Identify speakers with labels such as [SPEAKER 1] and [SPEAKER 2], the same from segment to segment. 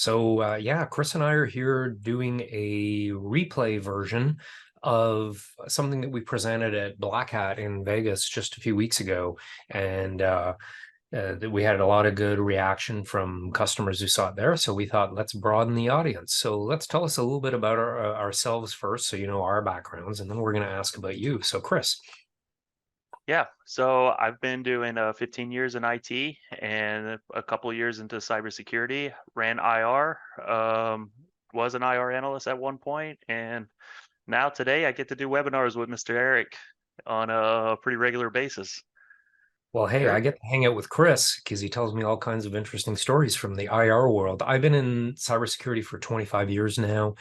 [SPEAKER 1] Yeah, Chris and I are here doing a replay version of something that we presented at Black Hat in Vegas just a few weeks ago. We had a lot of good reaction from customers who saw it there. So we thought, let's broaden the audience. So let's tell us a little bit about ourselves first, so you know our backgrounds, and then we're going to ask about you. So Chris.
[SPEAKER 2] Yeah, so I've been doing 15 years in IT and a couple of years into cybersecurity. Ran IR, was an IR analyst at one point, and now today I get to do webinars with Mr. Eric on a pretty regular basis.
[SPEAKER 1] Well, hey, I
[SPEAKER 2] Eric?
[SPEAKER 1] get to hang out with Chris because he tells me all kinds of interesting stories from the IR world. I've been in cybersecurity for 25 years now,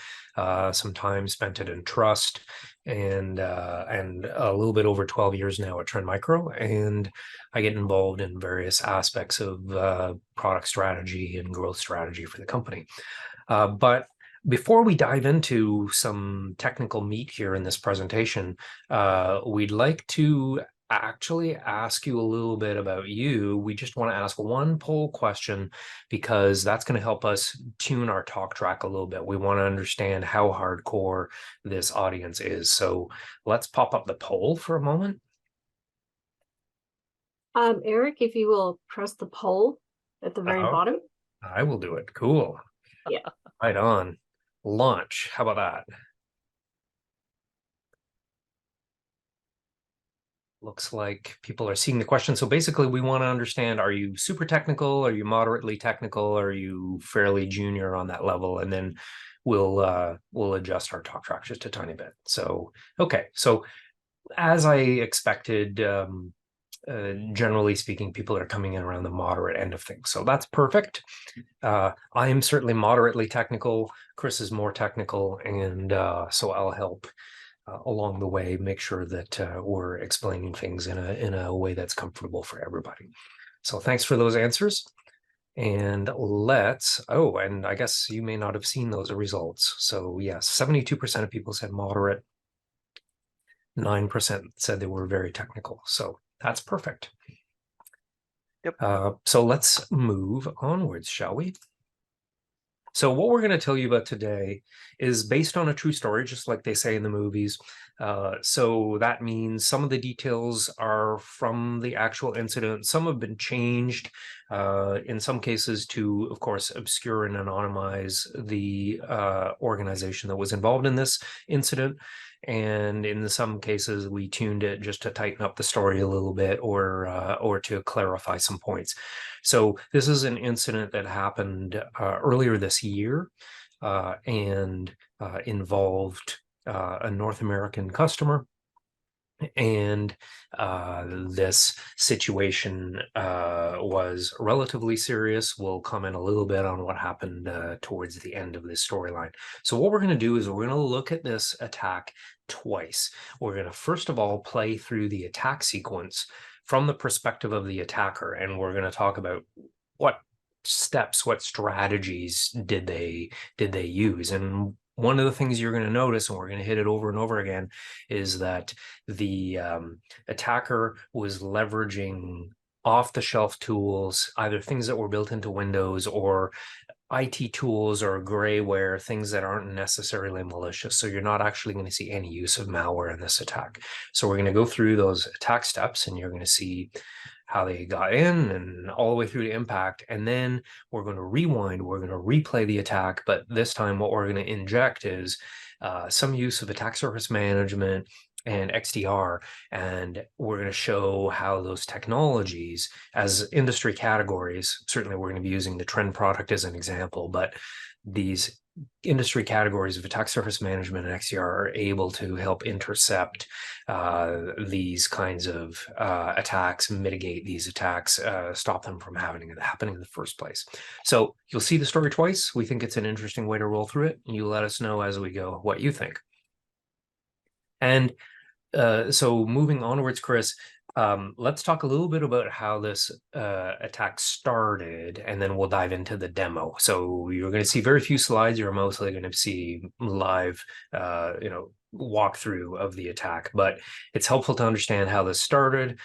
[SPEAKER 1] some time spent it in trust, and a little bit over 12 years now at Trend Micro. And I get involved in various aspects of product strategy and growth strategy for the company. But before we dive into some technical meat here in this presentation, we'd like to actually ask you a little bit about you. We just want to ask one poll question because that's going to help us tune our talk track a little bit. We want to understand how hardcore this audience is. So let's pop up the poll for a moment.
[SPEAKER 3] Eric, if you will press the poll at the very bottom.
[SPEAKER 1] I will do it. Cool.
[SPEAKER 3] Yeah.
[SPEAKER 1] Right on. Launch. How about that? Looks like people are seeing the question. So basically, we want to understand, are you super technical? Are you moderately technical? Are you fairly junior on that level? And then we'll adjust our talk track just a tiny bit. So, okay. So as I expected, generally speaking, people are coming in around the moderate end of things. So that's perfect. I am certainly moderately technical. Chris is more technical. And so I'll help along the way, make sure that we're explaining things in a way that's comfortable for everybody. So thanks for those answers. And and I guess you may not have seen those results. So yes, 72% of people said moderate, 9% said they were very technical. So that's perfect.
[SPEAKER 2] Yep.
[SPEAKER 1] So let's move onwards, shall we? So what we're going to tell you about today is based on a true story, just like they say in the movies. So that means some of the details are from the actual incident. Some have been changed in some cases to, of course, obscure and anonymize the organization that was involved in this incident. And in some cases, we tuned it just to tighten up the story a little bit or to clarify some points. So this is an incident that happened earlier this year and involved a North American customer. And this situation was relatively serious. We'll comment a little bit on what happened towards the end of this storyline. So what we're going to do is we're going to look at this attack twice. We're going to first of all play through the attack sequence from the perspective of the attacker, and we're going to talk about what steps, what strategies did they use. And one of the things you're going to notice, and we're going to hit it over and over again, is that the attacker was leveraging off-the-shelf tools, either things that were built into Windows or IT tools or grayware, things that aren't necessarily malicious. So you're not actually going to see any use of malware in this attack. So we're going to go through those attack steps, and you're going to see how they got in and all the way through to impact. And then we're going to rewind, we're going to replay the attack, but this time what we're going to inject is some use of attack surface management and XDR, and we're going to show how those technologies as industry categories, certainly we're going to be using the Trend product as an example, but these industry categories of attack surface management and XDR are able to help intercept these kinds of attacks, mitigate these attacks, stop them from happening in the first place. So you'll see the story twice. We think it's an interesting way to roll through it. You let us know as we go what you think. And so moving onwards, Chris, let's talk a little bit about how this attack started, and then we'll dive into the demo. So you're going to see very few slides. You're mostly going to see live, walkthrough of the attack, but it's helpful to understand how this started.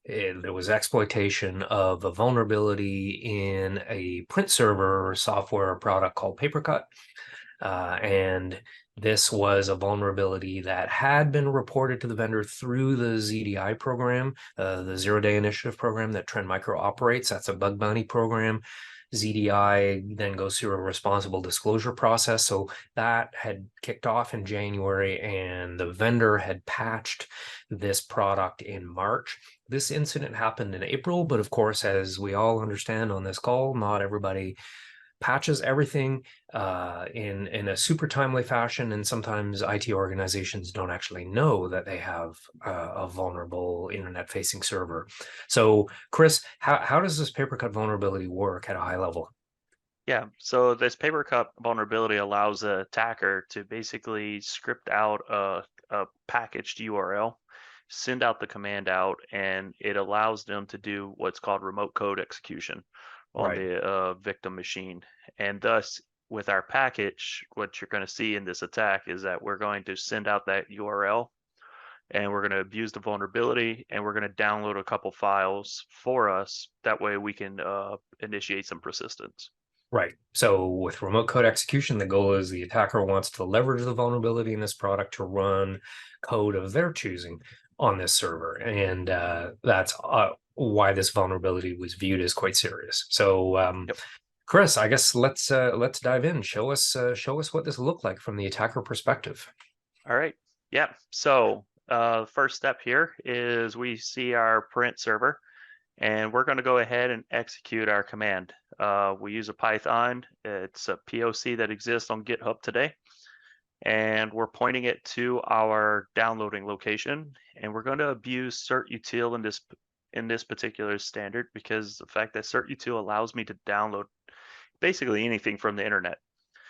[SPEAKER 1] There was exploitation of a vulnerability in a print server software product called Papercut. And this was a vulnerability that had been reported to the vendor through the ZDI program, the Zero Day Initiative program that Trend Micro operates. That's a bug bounty program. ZDI then goes through a responsible disclosure process. So that had kicked off in January, and the vendor had patched this product in March. This incident happened in April, but of course, as we all understand on this call, not everybody patches everything in a super timely fashion, and sometimes IT organizations don't actually know that they have a vulnerable internet-facing server. So, Chris, how does this papercut vulnerability work at a high level?
[SPEAKER 2] Yeah, so this papercut vulnerability allows the attacker to basically script out a packaged URL, send out the command out, and it allows them to do what's called remote code execution on
[SPEAKER 1] Right.
[SPEAKER 2] the victim machine. And thus, with our package, what you're going to see in this attack is that we're going to send out that URL, and we're going to abuse the vulnerability, and we're going to download a couple files for us. That way we can initiate some persistence.
[SPEAKER 1] Right. So with remote code execution, the goal is the attacker wants to leverage the vulnerability in this product to run code of their choosing on this server. And that's why this vulnerability was viewed as quite serious. So
[SPEAKER 2] Yep.
[SPEAKER 1] Chris, I guess let's dive in. Show us what this looked like from the attacker perspective.
[SPEAKER 2] All right. Yeah. So first step here is we see our print server, and we're going to go ahead and execute our command. We use a Python. It's a POC that exists on GitHub today, and we're pointing it to our downloading location. And we're going to abuse certutil in this particular standard because the fact that certutil allows me to download basically anything from the internet.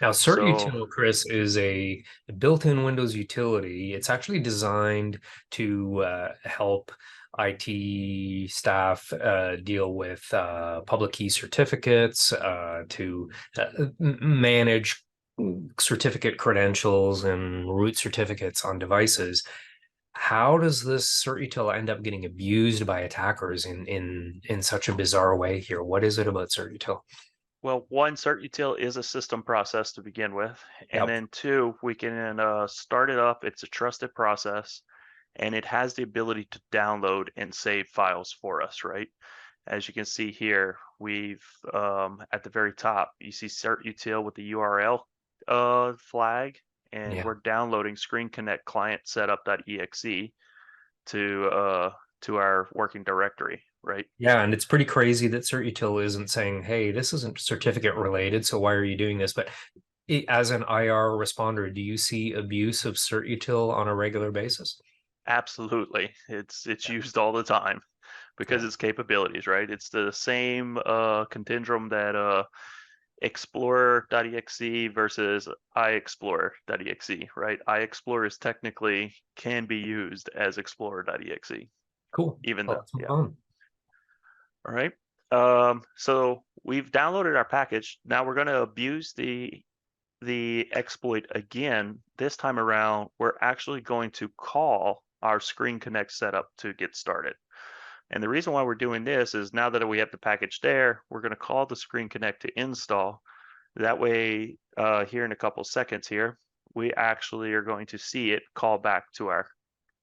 [SPEAKER 1] Now,
[SPEAKER 2] So
[SPEAKER 1] certutil, Chris, is a built-in Windows utility. It's actually designed to help IT staff deal with public key certificates, to manage certificate credentials and root certificates on devices. How does this certutil end up getting abused by attackers in such a bizarre way here? What is it about certutil?
[SPEAKER 2] well, one, certutil is a system process to begin with, and
[SPEAKER 1] Yep.
[SPEAKER 2] then two, we can start it up. It's a trusted process, and it has the ability to download and save files for us, right? As you can see here, we've at the very top, you see certutil with the URL flag, and
[SPEAKER 1] Yeah.
[SPEAKER 2] we're downloading Screen Connect client setup.exe to our working directory, right?
[SPEAKER 1] Yeah, and it's pretty crazy that certutil isn't saying, "Hey, this isn't certificate related, so why are you doing this?" But as an IR responder, do you see abuse of certutil on a regular basis?
[SPEAKER 2] Absolutely. It's used all the time because
[SPEAKER 1] Yeah.
[SPEAKER 2] its capabilities, right? It's the same conundrum that explorer.exe versus iexplorer.exe, right? iexplorer is technically can be used as explorer.exe,
[SPEAKER 1] Cool.
[SPEAKER 2] even
[SPEAKER 1] Well,
[SPEAKER 2] though,
[SPEAKER 1] let's move
[SPEAKER 2] yeah.
[SPEAKER 1] on.
[SPEAKER 2] All right. So we've downloaded our package. Now we're going to abuse the exploit again. This time around, we're actually going to call our Screen Connect setup to get started. And the reason why we're doing this is now that we have the package there, we're going to call the Screen Connect to install. That way, here in a couple seconds here, we actually are going to see it call back to our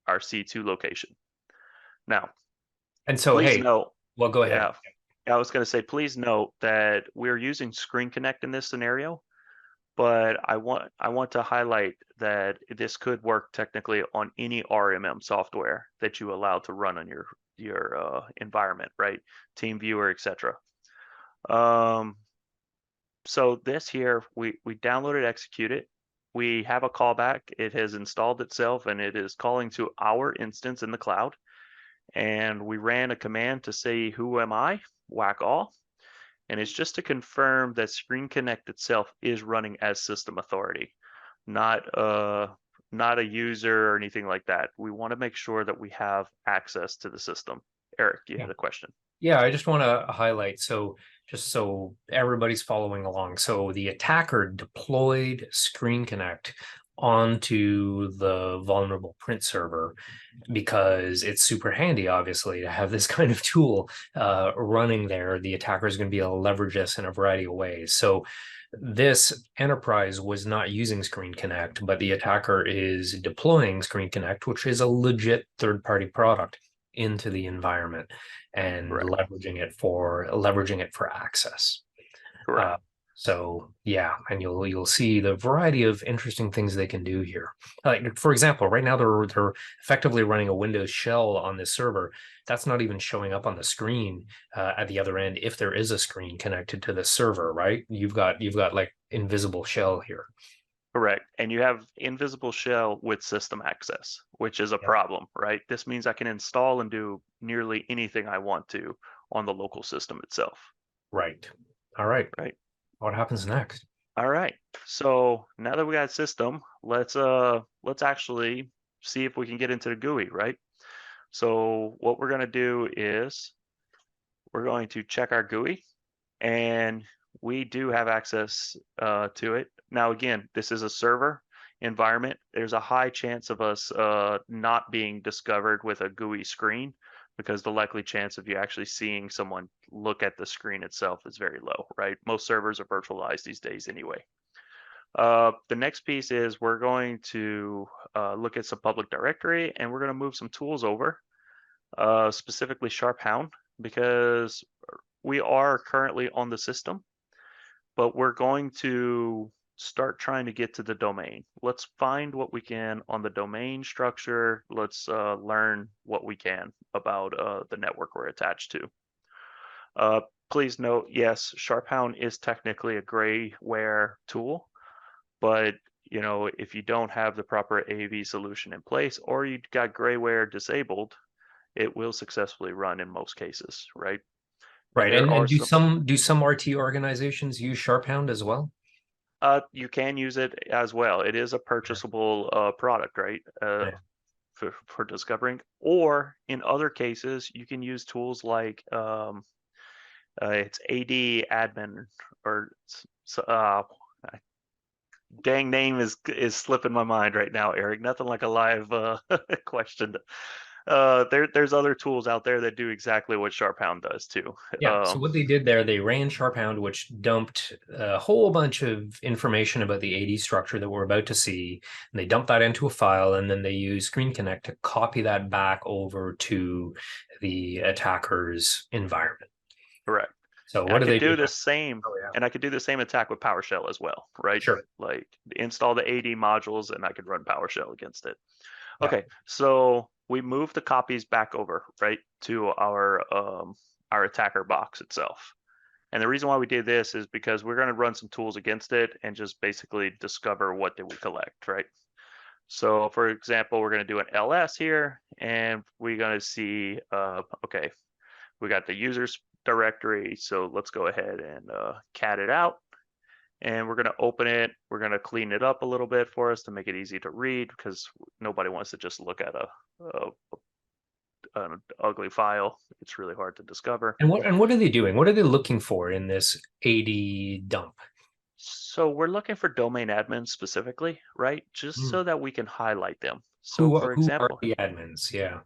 [SPEAKER 2] C2 location. Now,
[SPEAKER 1] And so,
[SPEAKER 2] please
[SPEAKER 1] hey,
[SPEAKER 2] note,
[SPEAKER 1] well, go ahead.
[SPEAKER 2] yeah, I was going to say, please note that we're using Screen Connect in this scenario, but I want to highlight that this could work technically on any RMM software that you allow to run on your environment, right? TeamViewer, etc. So this here, we downloaded, executed. We have a callback. It has installed itself, and it is calling to our instance in the cloud. And we ran a command to say, "Who am I?" Whack all. And it's just to confirm that Screen Connect itself is running as system authority, not a user or anything like that. We want to make sure that we have access to the system. Eric, you
[SPEAKER 1] Yeah.
[SPEAKER 2] had a question.
[SPEAKER 1] Yeah, I just want to highlight, so just so everybody's following along. So the attacker deployed Screen Connect onto the vulnerable print server, because it's super handy, obviously, to have this kind of tool running there. The attacker is going to be able to leverage this in a variety of ways. So this enterprise was not using Screen Connect, but the attacker is deploying Screen Connect, which is a legit third-party product, into the environment and
[SPEAKER 2] Correct.
[SPEAKER 1] leveraging it for access.
[SPEAKER 2] Correct.
[SPEAKER 1] So yeah, and you'll see the variety of interesting things they can do here. Like, for example, right now they're effectively running a Windows shell on this server. That's not even showing up on the screen at the other end if there is a screen connected to the server, right? You've got like invisible shell here.
[SPEAKER 2] Correct. And you have invisible shell with system access, which is a
[SPEAKER 1] Yeah.
[SPEAKER 2] problem, right? This means I can install and do nearly anything I want to on the local system itself.
[SPEAKER 1] Right. All right.
[SPEAKER 2] Right.
[SPEAKER 1] What happens next?
[SPEAKER 2] All right. So now that we got a system, let's actually see if we can get into the GUI, right? So what we're going to do is we're going to check our GUI, and we do have access to it. Now, again, this is a server environment. There's a high chance of us not being discovered with a GUI screen, because the likely chance of you actually seeing someone look at the screen itself is very low, right? Most servers are virtualized these days anyway. The next piece is we're going to look at some public directory, and we're going to move some tools over, specifically SharpHound, because we are currently on the system, but we're going to start trying to get to the domain. Let's find what we can on the domain structure. Let's learn what we can about the network we're attached to. Please note, yes, SharpHound is technically a grayware tool, but if you don't have the proper AV solution in place, or you got grayware disabled, it will successfully run in most cases, right?
[SPEAKER 1] Right.
[SPEAKER 2] There are
[SPEAKER 1] And do
[SPEAKER 2] some.
[SPEAKER 1] some RT organizations use SharpHound as well?
[SPEAKER 2] You can use it as well. It is a purchasable product, right?
[SPEAKER 1] Yeah.
[SPEAKER 2] For discovering, or in other cases, you can use tools like it's AD admin, or dang name is slipping my mind right now, Eric. Nothing like a live question. There's other tools out there that do exactly what SharpHound does too.
[SPEAKER 1] Yeah. So what they did there, they ran SharpHound, which dumped a whole bunch of information about the AD structure that we're about to see. And they dumped that into a file, and then they used Screen Connect to copy that back over to the attacker's environment.
[SPEAKER 2] Correct.
[SPEAKER 1] So
[SPEAKER 2] And
[SPEAKER 1] what
[SPEAKER 2] I
[SPEAKER 1] do
[SPEAKER 2] could
[SPEAKER 1] they
[SPEAKER 2] do
[SPEAKER 1] do?
[SPEAKER 2] the same,
[SPEAKER 1] Oh, yeah.
[SPEAKER 2] and I could do the same attack with PowerShell as well, right?
[SPEAKER 1] Sure.
[SPEAKER 2] Like install the AD modules, and I could run PowerShell against it.
[SPEAKER 1] Yeah.
[SPEAKER 2] Okay, so we move the copies back over, right, to our attacker box itself. And the reason why we did this is because we're going to run some tools against it and just basically discover what did we collect, right? So for example, we're going to do an LS here, and we're going to see, okay, we got the users directory. So let's go ahead and cat it out. And we're going to open it. We're going to clean it up a little bit for us to make it easy to read, because nobody wants to just look at an ugly file. It's really hard to discover.
[SPEAKER 1] And what are they doing? What are they looking for in this AD dump?
[SPEAKER 2] So we're looking for domain admins specifically, right? Just
[SPEAKER 1] Hmm.
[SPEAKER 2] so that we can highlight them. So for
[SPEAKER 1] Who are
[SPEAKER 2] example,
[SPEAKER 1] the admins? Yeah.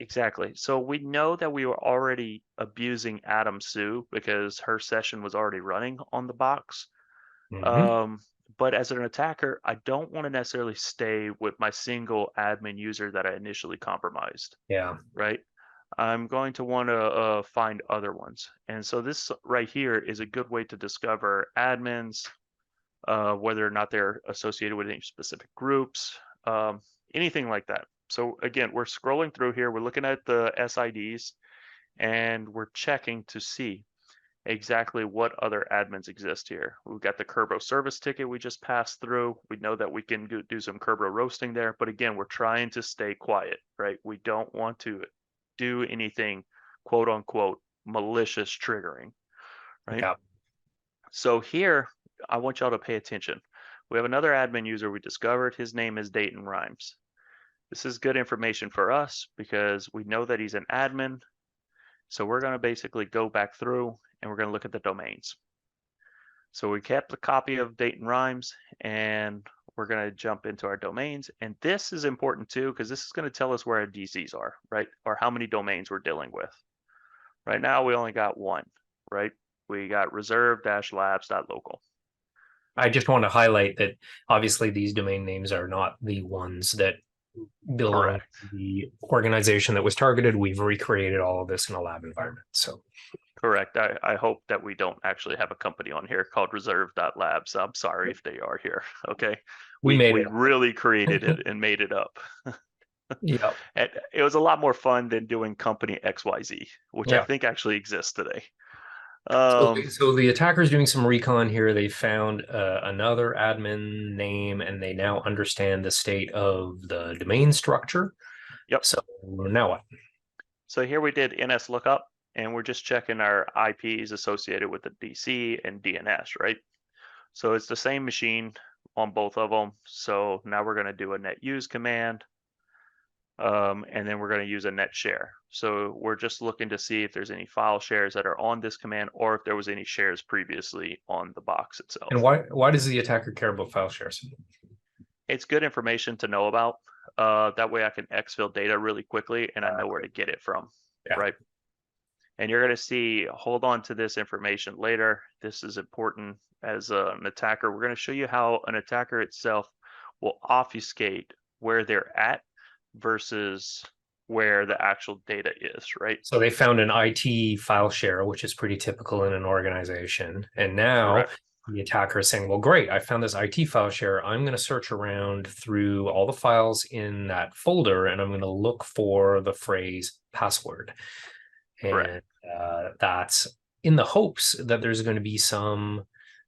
[SPEAKER 2] exactly. So we know that we were already abusing Adam Sue because her session was already running on the box.
[SPEAKER 1] Hmm.
[SPEAKER 2] But as an attacker, I don't want to necessarily stay with my single admin user that I initially compromised,
[SPEAKER 1] Yeah.
[SPEAKER 2] right? I'm going to want to find other ones. And so this right here is a good way to discover admins, whether or not they're associated with any specific groups, anything like that. So again, we're scrolling through here, we're looking at the SIDs, and we're checking to see exactly what other admins exist here. We've got the Kerberos service ticket we just passed through. We know that we can do some Kerberos roasting there, but again, we're trying to stay quiet, right? We don't want to do anything quote unquote malicious triggering, right?
[SPEAKER 1] Yeah.
[SPEAKER 2] So here, I want y'all to pay attention. We have another admin user we discovered. His name is Dayton Rhymes. This is good information for us because we know that he's an admin. So we're going to basically go back through and we're going to look at the domains. So we kept the copy of Dayton Rhymes, and we're going to jump into our domains. And this is important too, because this is going to tell us where our DCs are, right? Or how many domains we're dealing with. Right now, we only got one, right? We got reserve-labs.local.
[SPEAKER 1] I just want to highlight that obviously these domain names are not the ones that belong
[SPEAKER 2] Correct.
[SPEAKER 1] to the organization that was targeted. We've recreated all of this in a lab environment. So
[SPEAKER 2] Correct. I hope that we don't actually have a company on here called reserve.labs. I'm sorry if they are here. Okay.
[SPEAKER 1] we made
[SPEAKER 2] We
[SPEAKER 1] it.
[SPEAKER 2] really created it and made it up.
[SPEAKER 1] Yeah.
[SPEAKER 2] And it was a lot more fun than doing company XYZ, which I
[SPEAKER 1] Yeah.
[SPEAKER 2] think actually exists today.
[SPEAKER 1] So the attacker's doing some recon here. They found another admin name, and they now understand the state of the domain structure.
[SPEAKER 2] Yep.
[SPEAKER 1] So now what?
[SPEAKER 2] So here we did NS lookup, and we're just checking our IPs associated with the DC and DNS, right? So it's the same machine on both of them. So now we're going to do a net use command. And then we're going to use a net share. So we're just looking to see if there's any file shares that are on this command, or if there was any shares previously on the box itself.
[SPEAKER 1] And why does the attacker care about file shares?
[SPEAKER 2] It's good information to know about. That way I can exfil data really quickly and I know where to get it from,
[SPEAKER 1] Yeah.
[SPEAKER 2] right? And you're going to see, hold on to this information later. This is important as an attacker. We're going to show you how an attacker itself will obfuscate where they're at versus where the actual data is, right?
[SPEAKER 1] So they found an IT file share, which is pretty typical in an organization. And now
[SPEAKER 2] Correct.
[SPEAKER 1] the attacker is saying, well, great, I found this IT file share. I'm going to search around through all the files in that folder, and I'm going to look for the phrase password.
[SPEAKER 2] Correct.
[SPEAKER 1] And that's in the hopes that there's going to be some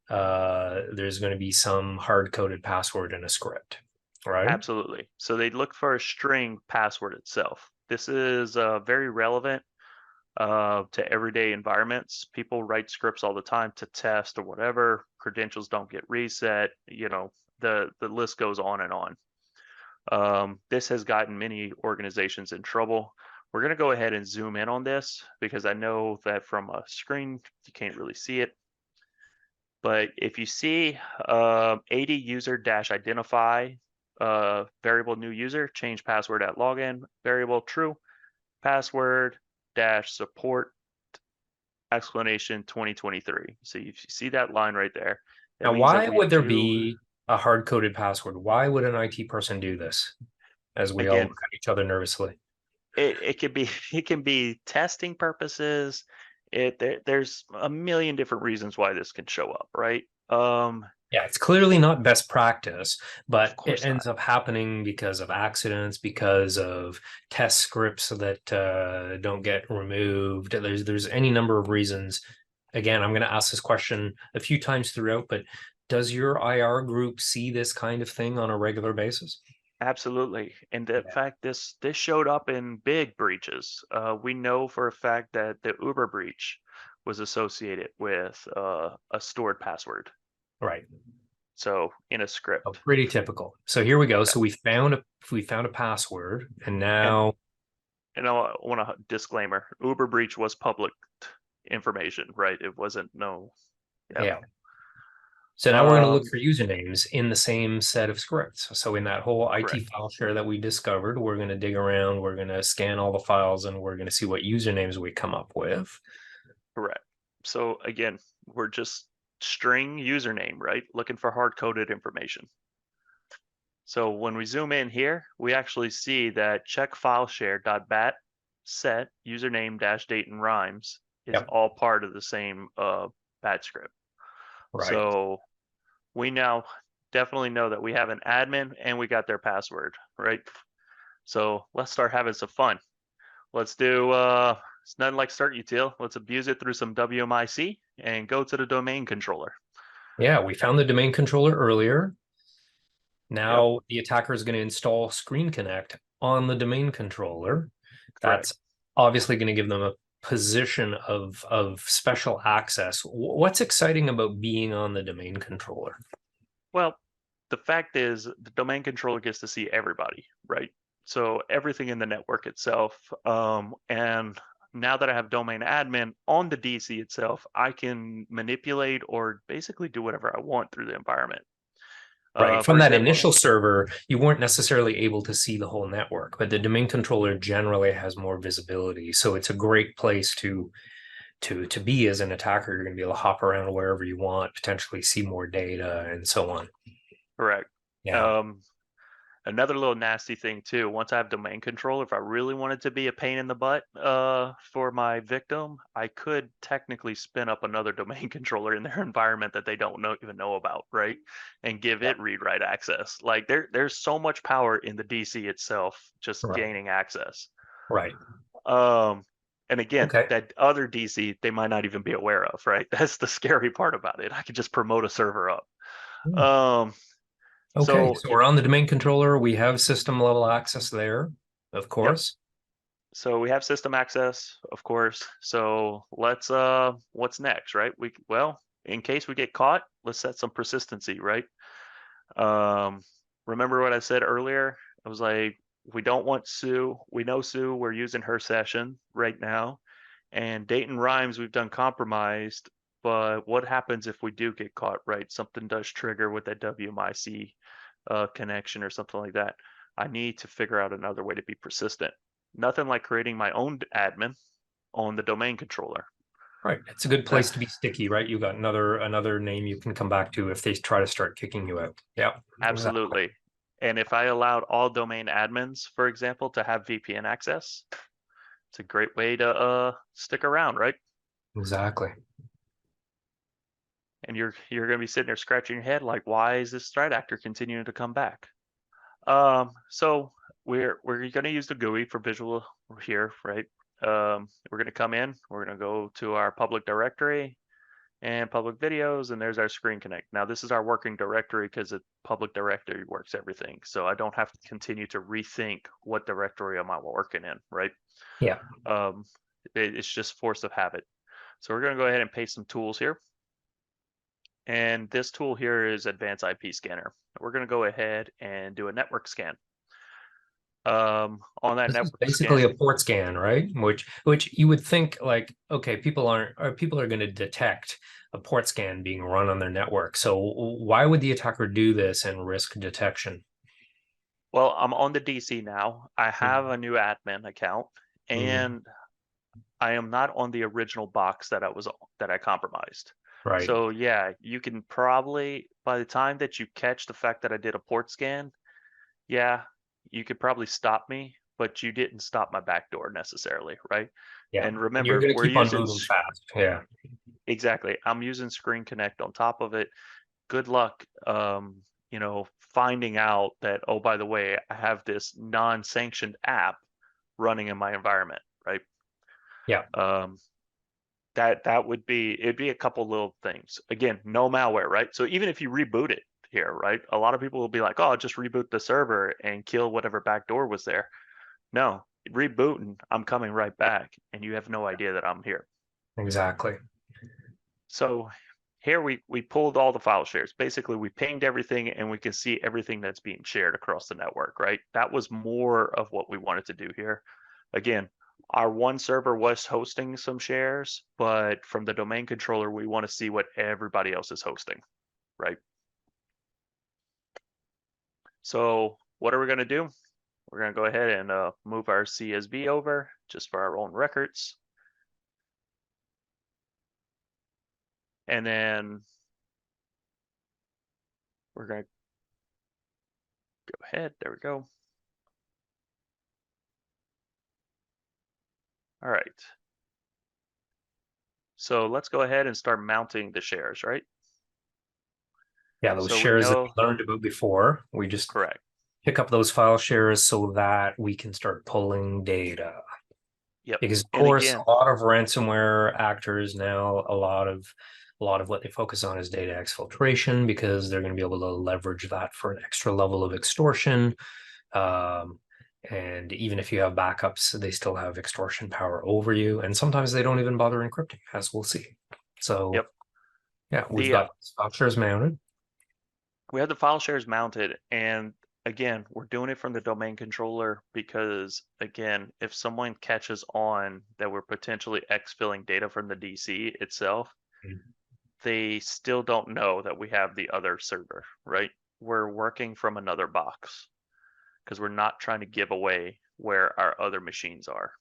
[SPEAKER 1] hard-coded password in a script, right?
[SPEAKER 2] Absolutely. So they look for a string password itself. This is very relevant to everyday environments. People write scripts all the time to test or whatever. Credentials don't get reset. You know, the list goes on and on. This has gotten many organizations in trouble. We're going to go ahead and zoom in on this because I know that from a screen you can't really see it. But if you see AD user dash identify variable new user, change password at login, variable true, password dash support explanation 2023. So you see that line right there. That
[SPEAKER 1] Now,
[SPEAKER 2] means that
[SPEAKER 1] why
[SPEAKER 2] we
[SPEAKER 1] would there
[SPEAKER 2] do,
[SPEAKER 1] be a hard-coded password? Why would an IT person do this? As we all
[SPEAKER 2] again,
[SPEAKER 1] look at each other nervously.
[SPEAKER 2] it can be it can be testing purposes. There's a million different reasons why this can show up, right?
[SPEAKER 1] Yeah, it's clearly not best practice,
[SPEAKER 2] Of
[SPEAKER 1] but it
[SPEAKER 2] course not.
[SPEAKER 1] ends up happening because of accidents, because of test scripts that don't get removed. There's any number of reasons. Again, I'm going to ask this question a few times throughout, but does your IR group see this kind of thing on a regular basis?
[SPEAKER 2] Absolutely. And in
[SPEAKER 1] Yeah.
[SPEAKER 2] fact, this showed up in big breaches. We know for a fact that the Uber breach was associated with a stored password.
[SPEAKER 1] Right.
[SPEAKER 2] So in a
[SPEAKER 1] Oh,
[SPEAKER 2] script.
[SPEAKER 1] pretty typical. So here we go.
[SPEAKER 2] Yeah.
[SPEAKER 1] So we found a password, and
[SPEAKER 2] And
[SPEAKER 1] now
[SPEAKER 2] I want a disclaimer. Uber breach was public information, right? It wasn't no. Yeah.
[SPEAKER 1] yeah. So now we're going to look
[SPEAKER 2] Um,
[SPEAKER 1] for usernames in the same set of scripts. So in that whole IT
[SPEAKER 2] correct.
[SPEAKER 1] file share that we discovered, we're going to dig around, we're going to scan all the files, and we're going to see what usernames we come up with.
[SPEAKER 2] Correct. So again, we're just string username, right? Looking for hard-coded information. So when we zoom in here, we actually see that check file share.bat set username dash date and rhymes is
[SPEAKER 1] Yep.
[SPEAKER 2] all part of the same bat script.
[SPEAKER 1] Right.
[SPEAKER 2] So we now definitely know that we have an admin and we got their password, right? So let's start having some fun. Let's do it's nothing like start util. Let's abuse it through some WMIC and go to the domain controller.
[SPEAKER 1] Yeah, we found the domain controller earlier.
[SPEAKER 2] Yep,
[SPEAKER 1] Now the attacker is going to install Screen Connect on the domain controller.
[SPEAKER 2] correct.
[SPEAKER 1] That's obviously going to give them a position of special access. What's exciting about being on the domain controller?
[SPEAKER 2] Well, the fact is the domain controller gets to see everybody, right? So everything in the network itself. And now that I have domain admin on the DC itself, I can manipulate or basically do whatever I want through the environment.
[SPEAKER 1] Right.
[SPEAKER 2] For
[SPEAKER 1] From that
[SPEAKER 2] example,
[SPEAKER 1] initial server, you weren't necessarily able to see the whole network, but the domain controller generally has more visibility. So it's a great place to be as an attacker. You're going to be able to hop around wherever you want, potentially see more data and so on.
[SPEAKER 2] correct.
[SPEAKER 1] Yeah.
[SPEAKER 2] Another little nasty thing too, once I have domain control, if I really wanted to be a pain in the butt for my victim, I could technically spin up another domain controller in their environment that they don't even know about, right? And give
[SPEAKER 1] Yeah.
[SPEAKER 2] it read-write access. Like there's so much power in the DC itself, just
[SPEAKER 1] Right.
[SPEAKER 2] gaining access.
[SPEAKER 1] Right.
[SPEAKER 2] And again,
[SPEAKER 1] Okay.
[SPEAKER 2] that other DC they might not even be aware of, right? That's the scary part about it. I could just promote a server up.
[SPEAKER 1] Hmm.
[SPEAKER 2] Um,
[SPEAKER 1] Okay.
[SPEAKER 2] so
[SPEAKER 1] So
[SPEAKER 2] if
[SPEAKER 1] we're on the domain controller. We have system level access there, of
[SPEAKER 2] Yep.
[SPEAKER 1] course.
[SPEAKER 2] So we have system access, of course. So let's what's next, right? Well, in case we get caught, let's set some persistency, right? Um remember what I said earlier? I was like, we don't want Sue. We know Sue, we're using her session right now. And Dayton Rhymes, we've done compromised, but what happens if we do get caught, right? Something does trigger with that WMIC connection or something like that. I need to figure out another way to be persistent. Nothing like creating my own admin on the domain controller.
[SPEAKER 1] Right. It's a good
[SPEAKER 2] That
[SPEAKER 1] place to be sticky, right? You got another name you can come back to if they try to start kicking you out. Yeah. Exactly.
[SPEAKER 2] absolutely. And if I allowed all domain admins, for example, to have VPN access, it's a great way to stick around, right?
[SPEAKER 1] Exactly.
[SPEAKER 2] And you're going to be sitting there scratching your head like, why is this threat actor continuing to come back? So we're going to use the GUI for visual here, right? We're going to come in, we're going to go to our public directory and public videos, and there's our screen connect. Now this is our working directory because the public directory works everything. So I don't have to continue to rethink what directory am I working in, right?
[SPEAKER 1] Yeah.
[SPEAKER 2] It's just force of habit. So we're going to go ahead and paste some tools here. And this tool here is Advanced IP Scanner. We're going to go ahead and do a network scan. On that
[SPEAKER 1] This is
[SPEAKER 2] network
[SPEAKER 1] basically
[SPEAKER 2] scan,
[SPEAKER 1] a port scan, right? Which you would think like, okay, people are going to detect a port scan being run on their network. So why would the attacker do this and risk detection?
[SPEAKER 2] well, I'm on the DC now. I have
[SPEAKER 1] Mhm.
[SPEAKER 2] a new admin account,
[SPEAKER 1] Mhm.
[SPEAKER 2] and I am not on the original box that I compromised.
[SPEAKER 1] Right.
[SPEAKER 2] So yeah, you can probably, by the time that you catch the fact that I did a port scan, yeah, you could probably stop me, but you didn't stop my backdoor necessarily, right?
[SPEAKER 1] Yeah.
[SPEAKER 2] And
[SPEAKER 1] And you're
[SPEAKER 2] remember,
[SPEAKER 1] going to
[SPEAKER 2] we're
[SPEAKER 1] keep on
[SPEAKER 2] using
[SPEAKER 1] moving fast. Yeah.
[SPEAKER 2] exactly. I'm using Screen Connect on top of it. Good luck, finding out that, oh, by the way, I have this non-sanctioned app running in my environment, right?
[SPEAKER 1] Yeah.
[SPEAKER 2] Um, that would be, it'd be a couple little things. Again, no malware, right? So even if you reboot it here, right? A lot of people will be like, oh, just reboot the server and kill whatever backdoor was there. No, rebooting, I'm coming right back, and you have no idea that I'm here.
[SPEAKER 1] Exactly.
[SPEAKER 2] So here we pulled all the file shares. Basically, we pinged everything, and we can see everything that's being shared across the network, right? That was more of what we wanted to do here. Again, our one server was hosting some shares, but from the domain controller, we want to see what everybody else is hosting, right? So what are we going to do? We're going to go ahead and move our CSV over just for our own records. And then we're going to go ahead. There we go. All right. So let's go ahead and start mounting the shares, right?
[SPEAKER 1] Yeah. Those
[SPEAKER 2] So we
[SPEAKER 1] shares that we
[SPEAKER 2] know,
[SPEAKER 1] learned about before, we just
[SPEAKER 2] correct.
[SPEAKER 1] pick up those file shares so that we can start pulling data.
[SPEAKER 2] Yep.
[SPEAKER 1] Because of
[SPEAKER 2] And
[SPEAKER 1] course,
[SPEAKER 2] again,
[SPEAKER 1] a lot of ransomware actors now, a lot of what they focus on is data exfiltration because they're going to be able to leverage that for an extra level of extortion. Um, and even if you have backups, they still have extortion power over you. And sometimes they don't even bother encrypting, as we'll see. So
[SPEAKER 2] yep.
[SPEAKER 1] yeah, we've
[SPEAKER 2] The
[SPEAKER 1] got structures mounted.
[SPEAKER 2] we have the file shares mounted, and again, we're doing it from the domain controller because again, if someone catches on that we're potentially exfilling data from the DC itself,
[SPEAKER 1] Mhm.
[SPEAKER 2] they still don't know that we have the other server, right? we're working from another box because we're not trying to give away where our other machines are.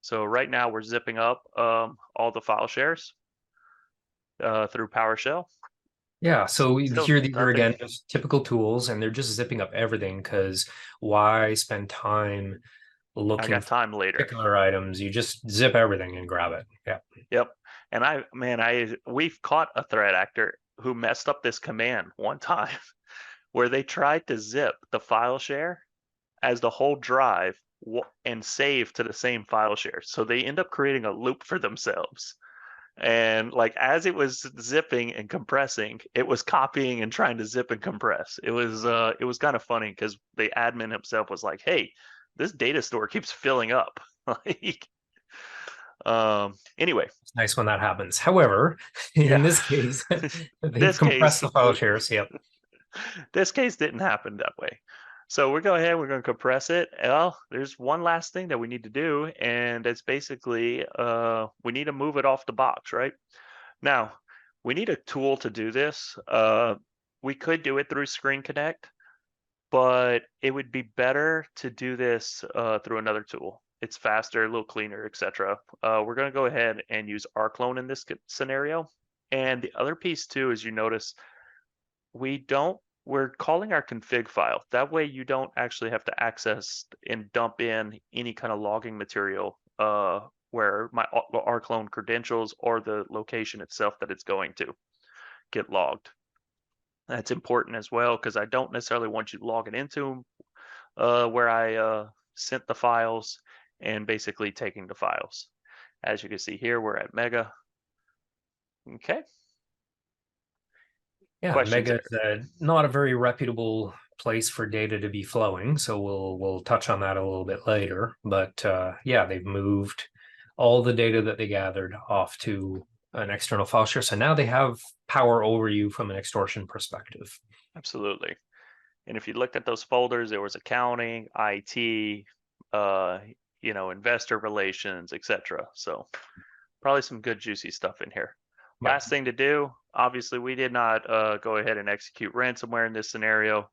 [SPEAKER 2] So right now we're zipping up all the file shares through PowerShell.
[SPEAKER 1] Yeah, so
[SPEAKER 2] Still
[SPEAKER 1] here these are
[SPEAKER 2] nothing.
[SPEAKER 1] again just typical tools, and they're just zipping up everything because why spend time
[SPEAKER 2] I
[SPEAKER 1] looking
[SPEAKER 2] got
[SPEAKER 1] for
[SPEAKER 2] time later.
[SPEAKER 1] particular items? You just zip everything and grab it. Yeah.
[SPEAKER 2] Yep. And we've caught a threat actor who messed up this command one time where they tried to zip the file share as the whole drive and save to the same file share. So they end up creating a loop for themselves. And like as it was zipping and compressing, it was copying and trying to zip and compress. It was kind of funny because the admin himself was like, "Hey, this data store keeps filling up." Like, anyway,
[SPEAKER 1] It's nice when that happens. However, in
[SPEAKER 2] yeah.
[SPEAKER 1] this case, they've
[SPEAKER 2] This
[SPEAKER 1] compressed
[SPEAKER 2] case,
[SPEAKER 1] the file shares. Yep.
[SPEAKER 2] this case didn't happen that way. So we're going ahead, we're going to compress it. Well, there's one last thing that we need to do, and it's basically we need to move it off the box, right? Now, we need a tool to do this. We could do it through Screen Connect, but it would be better to do this through another tool. It's faster, a little cleaner, etc. We're going to go ahead and use rclone in this scenario. And the other piece too is you notice we're calling our config file. That way you don't actually have to access and dump in any kind of logging material where my rclone credentials or the location itself that it's going to get logged. That's important as well because I don't necessarily want you logging into where I sent the files and basically taking the files. As you can see here, we're at Mega. Okay.
[SPEAKER 1] Yeah,
[SPEAKER 2] Questions
[SPEAKER 1] Mega
[SPEAKER 2] there?
[SPEAKER 1] is not a very reputable place for data to be flowing, so we'll touch on that a little bit later. But yeah, they've moved all the data that they gathered off to an external file share, so now they have power over you from an extortion perspective.
[SPEAKER 2] Absolutely. And if you looked at those folders, there was accounting, IT, investor relations, etc. So probably some good juicy stuff in here.
[SPEAKER 1] Right.
[SPEAKER 2] Last thing to do, obviously, we did not go ahead and execute ransomware in this scenario.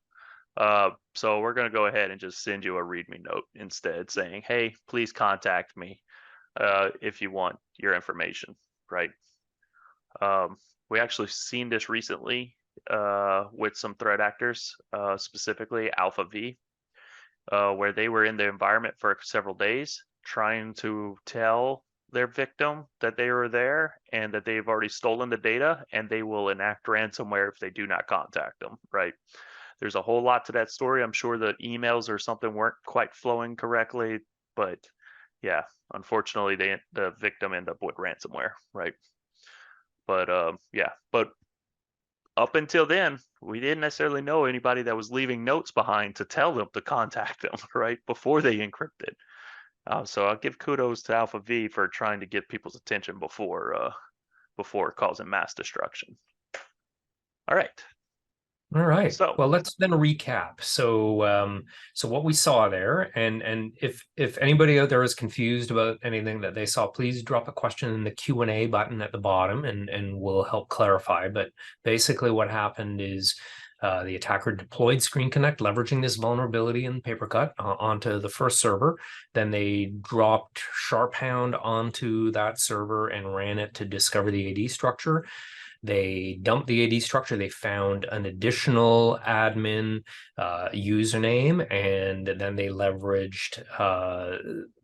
[SPEAKER 2] So we're going to go ahead and just send you a README note instead saying, hey, please contact me if you want your information, right? We actually seen this recently with some threat actors, specifically Alpha V, where they were in the environment for several days trying to tell their victim that they were there and that they've already stolen the data, and they will enact ransomware if they do not contact them, right? There's a whole lot to that story. I'm sure the emails or something weren't quite flowing correctly, but yeah, unfortunately, the victim ended up with ransomware, right? But but up until then, we didn't necessarily know anybody that was leaving notes behind to tell them to contact them, right, before they encrypted. So I'll give kudos to Alpha V for trying to get people's attention before causing mass destruction. All right.
[SPEAKER 1] All right.
[SPEAKER 2] So
[SPEAKER 1] Well, let's then recap. So what we saw there, and if anybody out there is confused about anything that they saw, please drop a question in the Q&A button at the bottom, and we'll help clarify. But basically, what happened is the attacker deployed Screen Connect, leveraging this vulnerability in Papercut onto the first server. Then they dropped Sharphound onto that server and ran it to discover the AD structure. They dumped the AD structure. They found an additional admin username, and then they leveraged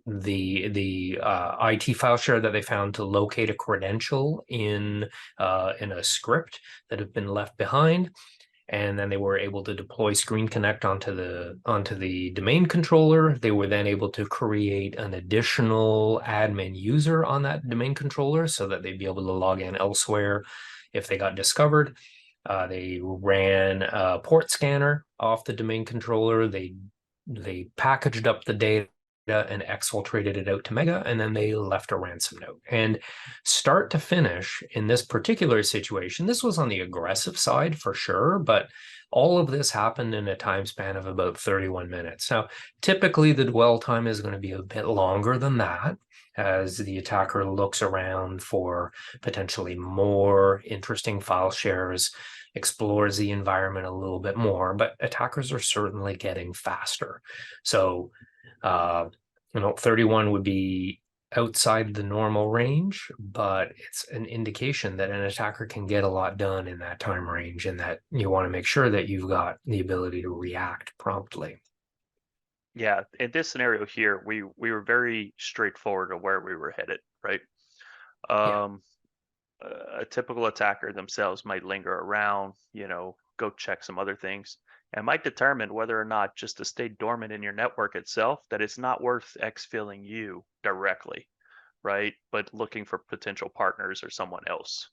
[SPEAKER 1] the IT file share that they found to locate a credential in a script that had been left behind. And then they were able to deploy Screen Connect onto the domain controller. They were then able to create an additional admin user on that domain controller so that they'd be able to log in elsewhere if they got discovered. They ran a port scanner off the domain controller. They packaged up the data and exfiltrated it out to Mega, and then they left a ransom note. And start to finish in this particular situation, this was on the aggressive side for sure, but all of this happened in a time span of about 31 minutes. Now, typically the dwell time is going to be a bit longer than that, as the attacker looks around for potentially more interesting file shares explores the environment a little bit more, but attackers are certainly getting faster. So, 31 would be outside the normal range, but it's an indication that an attacker can get a lot done in that time range, and that you want to make sure that you've got the ability to react promptly.
[SPEAKER 2] Yeah, in this scenario here, we were very straightforward to where we were headed, right?
[SPEAKER 1] Yeah,
[SPEAKER 2] Um, a typical attacker themselves might linger around, go check some other things, and might determine whether or not just to stay dormant in your network itself, that it's not worth exfilling you directly, right? But looking for potential partners or someone else.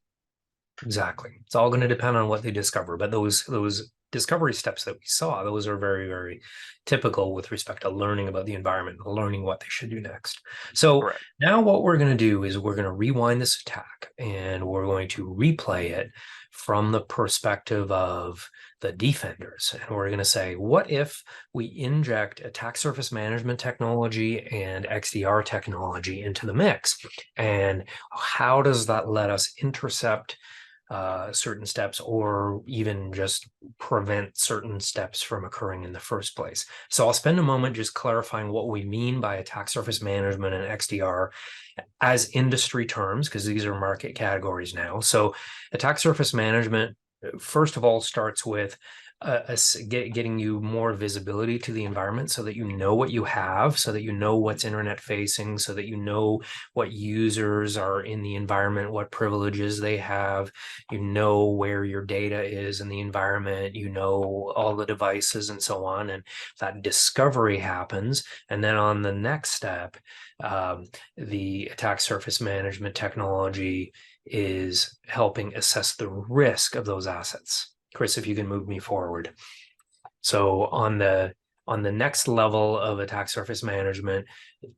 [SPEAKER 1] exactly. It's all going to depend on what they discover, but those discovery steps that we saw, those are very, very typical with respect to learning about the environment, learning what they should do next. So
[SPEAKER 2] Correct.
[SPEAKER 1] now what we're going to do is we're going to rewind this attack, and we're going to replay it from the perspective of the defenders. And we're going to say, what if we inject attack surface management technology and XDR technology into the mix? And how does that let us intercept certain steps, or even just prevent certain steps from occurring in the first place? So I'll spend a moment just clarifying what we mean by attack surface management and XDR as industry terms, because these are market categories now. So attack surface management, first of all, starts with getting you more visibility to the environment, so that you know what you have, so that you know what's internet facing, so that you know what users are in the environment, what privileges they have, you know where your data is in the environment, you know all the devices and so on. And that discovery happens. And then on the next step, the attack surface management technology is helping assess the risk of those assets. Chris, if you can move me forward. So on the next level of attack surface management,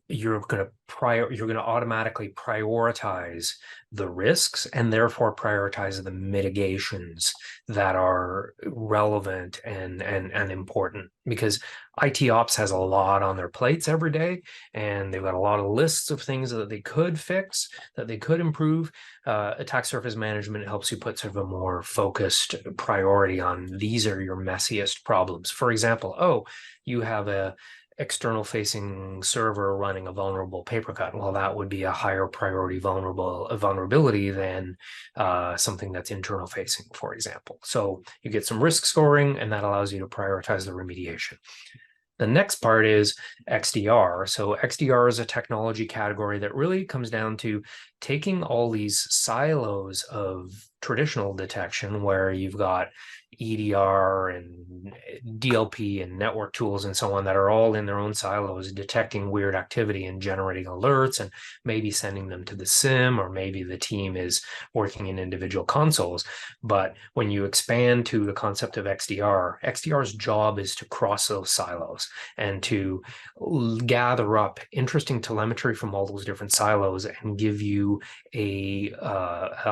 [SPEAKER 1] you're going to automatically prioritize the risks, and therefore prioritize the mitigations that are relevant and important, because IT ops has a lot on their plates every day, and they've got a lot of lists of things that they could fix, that they could improve. Attack surface management helps you put sort of a more focused priority on, these are your messiest problems. For example, you have a external facing server running a vulnerable papercut. Well, that would be a higher priority vulnerability than something that's internal facing, for example. So you get some risk scoring, and that allows you to prioritize the remediation. The next part is XDR. So XDR is a technology category that really comes down to taking all these silos of traditional detection, where you've got EDR and DLP and network tools and so on, that are all in their own silos, detecting weird activity and generating alerts, and maybe sending them to the SIM, or maybe the team is working in individual consoles. But when you expand to the concept of XDR, XDR's job is to cross those silos and to gather up interesting telemetry from all those different silos, and give you a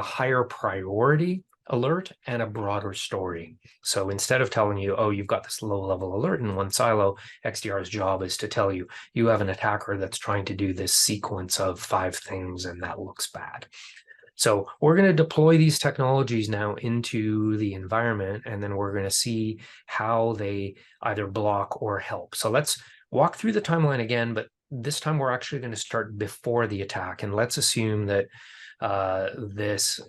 [SPEAKER 1] higher priority alert and a broader story. So instead of telling you, oh, you've got this low level alert in one silo, XDR's job is to tell you, you have an attacker that's trying to do this sequence of 5 things, and that looks bad. So we're going to deploy these technologies now into the environment, and then we're going to see how they either block or help. So let's walk through the timeline again, but this time we're actually going to start before the attack. And let's assume that this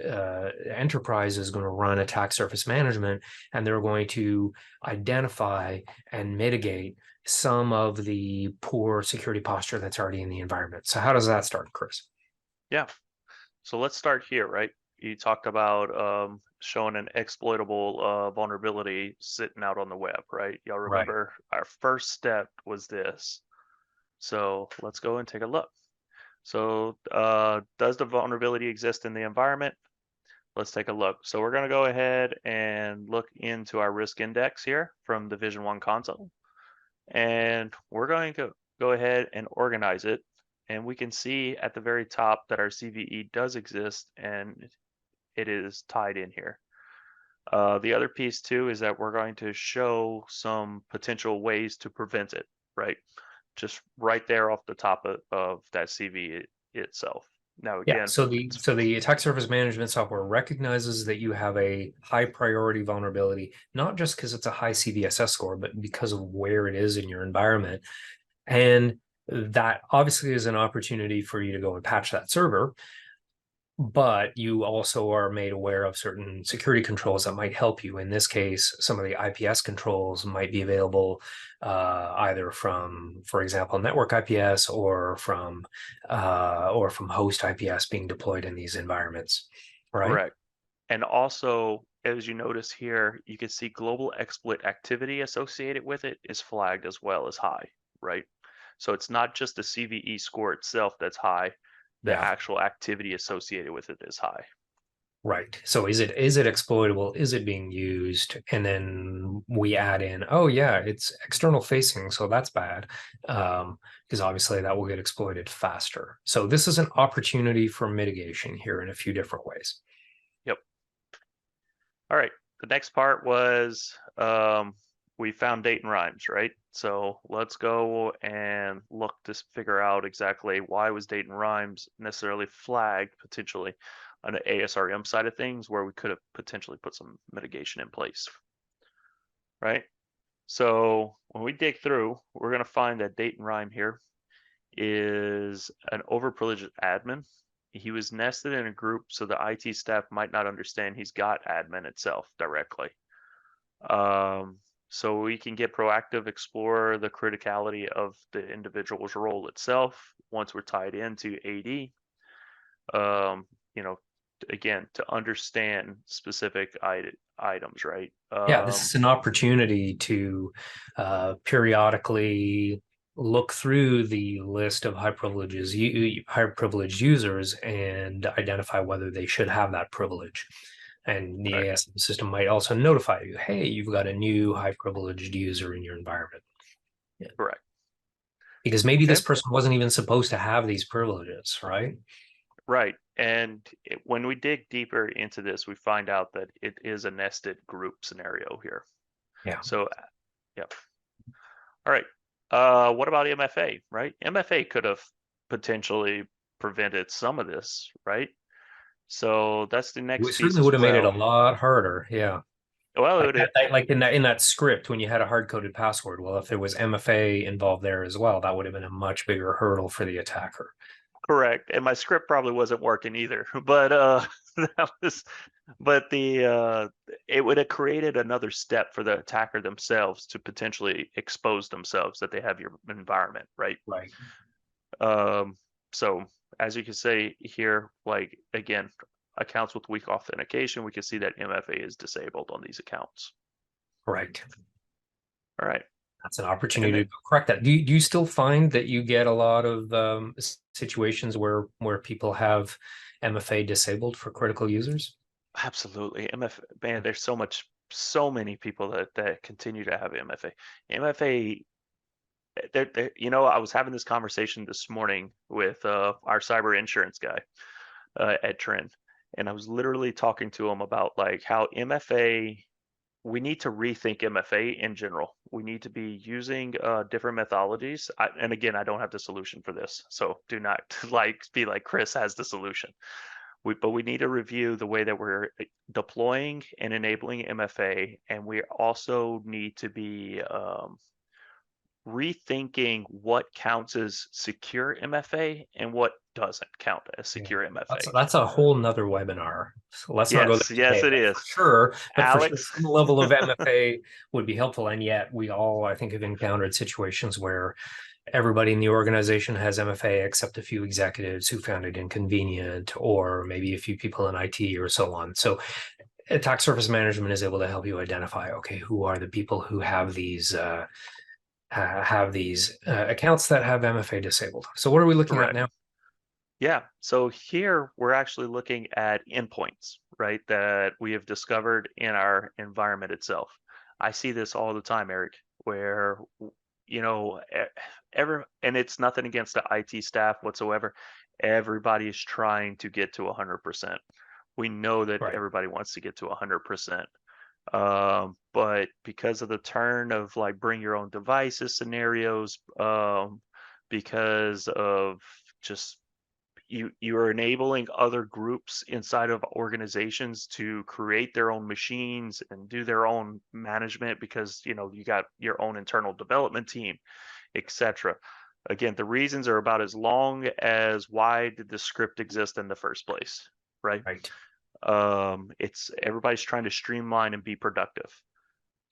[SPEAKER 1] enterprise is going to run attack surface management, and they're going to identify and mitigate some of the poor security posture that's already in the environment. So how does that start, Chris?
[SPEAKER 2] Yeah. So let's start here, right? You talked about showing an exploitable vulnerability sitting out on the web, right? Y'all
[SPEAKER 1] Right.
[SPEAKER 2] remember our first step was this. So let's go and take a look. So does the vulnerability exist in the environment? Let's take a look. So we're going to go ahead and look into our risk index here from the Vision 1 console. And we're going to go ahead and organize it. And we can see at the very top that our CVE does exist, and it is tied in here. The other piece too is that we're going to show some potential ways to prevent it, right? Just right there off the top of that CVE itself. Now
[SPEAKER 1] Yeah,
[SPEAKER 2] again,
[SPEAKER 1] so the attack surface management software recognizes that you have a high priority vulnerability, not just because it's a high CVSS score, but because of where it is in your environment. And that obviously is an opportunity for you to go and patch that server, but you also are made aware of certain security controls that might help you. In this case, some of the IPS controls might be available either from, for example, network IPS or from host IPS being deployed in these environments, right?
[SPEAKER 2] correct. And also, as you notice here, you can see global exploit activity associated with it is flagged as well as high, right? So it's not just the CVE score itself that's high, the
[SPEAKER 1] Yeah.
[SPEAKER 2] actual activity associated with it is high.
[SPEAKER 1] Right. So is it exploitable? Is it being used? And then we add in, oh yeah, it's external facing, so that's bad. Because obviously that will get exploited faster. So this is an opportunity for mitigation here in a few different ways.
[SPEAKER 2] Yep. All right. The next part was we found date and rhymes, right? So let's go and look to figure out exactly why was date and rhymes necessarily flagged potentially on the ASRM side of things where we could have potentially put some mitigation in place, right? So when we dig through, we're going to find that date and rhyme here is an overprivileged admin. He was nested in a group so the IT staff might not understand he's got admin itself directly. So we can get proactive, explore the criticality of the individual's role itself once we're tied into AD. You know, again, to understand specific items, right?
[SPEAKER 1] Yeah, this is an opportunity to periodically look through the list of high privileged users and identify whether they should have that privilege. And the
[SPEAKER 2] Right,
[SPEAKER 1] ASM system might also notify you, hey, you've got a new high privileged user in your environment. Yeah.
[SPEAKER 2] correct.
[SPEAKER 1] Because maybe this
[SPEAKER 2] Okay,
[SPEAKER 1] person wasn't even supposed to have these privileges, right?
[SPEAKER 2] right. And when we dig deeper into this, we find out that it is a nested group scenario here.
[SPEAKER 1] Yeah.
[SPEAKER 2] So, yep. All right. What about MFA, right? MFA could have potentially prevented some of this, right? So that's the next
[SPEAKER 1] It
[SPEAKER 2] piece
[SPEAKER 1] certainly
[SPEAKER 2] as
[SPEAKER 1] would have made it a
[SPEAKER 2] well.
[SPEAKER 1] lot harder. Yeah.
[SPEAKER 2] Well, it
[SPEAKER 1] Like
[SPEAKER 2] would
[SPEAKER 1] that, like in that script when you had a hard-coded password. Well, if there was MFA involved there as well, that would have been a much bigger hurdle for the attacker.
[SPEAKER 2] correct. And my script probably wasn't working either, but that was, but it would have created another step for the attacker themselves to potentially expose themselves that they have your environment, right?
[SPEAKER 1] Right.
[SPEAKER 2] So as you can say here, like again, accounts with weak authentication, we can see that MFA is disabled on these accounts.
[SPEAKER 1] Right.
[SPEAKER 2] All right.
[SPEAKER 1] That's an
[SPEAKER 2] And
[SPEAKER 1] opportunity to correct that. Do you still find that you get a lot of situations where people have MFA disabled for critical users?
[SPEAKER 2] absolutely. MFA, man, there's so many people that continue to have MFA. MFA, I was having this conversation this morning with our cyber insurance guy at Trend, and I was literally talking to him about like how MFA, we need to rethink MFA in general. We need to be using different methodologies. And again, I don't have the solution for this, so do not like be like Chris has the solution. But we need to review the way that we're deploying and enabling MFA, and we also need to be rethinking what counts as secure MFA and what doesn't count as
[SPEAKER 1] Yeah.
[SPEAKER 2] secure MFA.
[SPEAKER 1] That's a whole nother webinar. So let's not go there
[SPEAKER 2] Yes,
[SPEAKER 1] today,
[SPEAKER 2] it
[SPEAKER 1] but
[SPEAKER 2] is.
[SPEAKER 1] for sure,
[SPEAKER 2] Alex,
[SPEAKER 1] some level of MFA would be helpful. And yet we all, I think, have encountered situations where everybody in the organization has MFA except a few executives who found it inconvenient, or maybe a few people in IT or so on. So attack surface management is able to help you identify, okay, who are the people who have these accounts that have MFA disabled. So what are we looking at
[SPEAKER 2] correct.
[SPEAKER 1] now?
[SPEAKER 2] Yeah. So here we're actually looking at endpoints, right, that we have discovered in our environment itself. I see this all the time, Eric, where and it's nothing against the IT staff whatsoever. Everybody is trying to get to 100%. We know that
[SPEAKER 1] Right.
[SPEAKER 2] everybody wants to get to 100%. But because of the turn of like bring your own devices scenarios, because of just you are enabling other groups inside of organizations to create their own machines and do their own management because you got your own internal development team, etc. Again, the reasons are about as long as why did the script exist in the first place, right?
[SPEAKER 1] Right.
[SPEAKER 2] It's everybody's trying to streamline and be productive.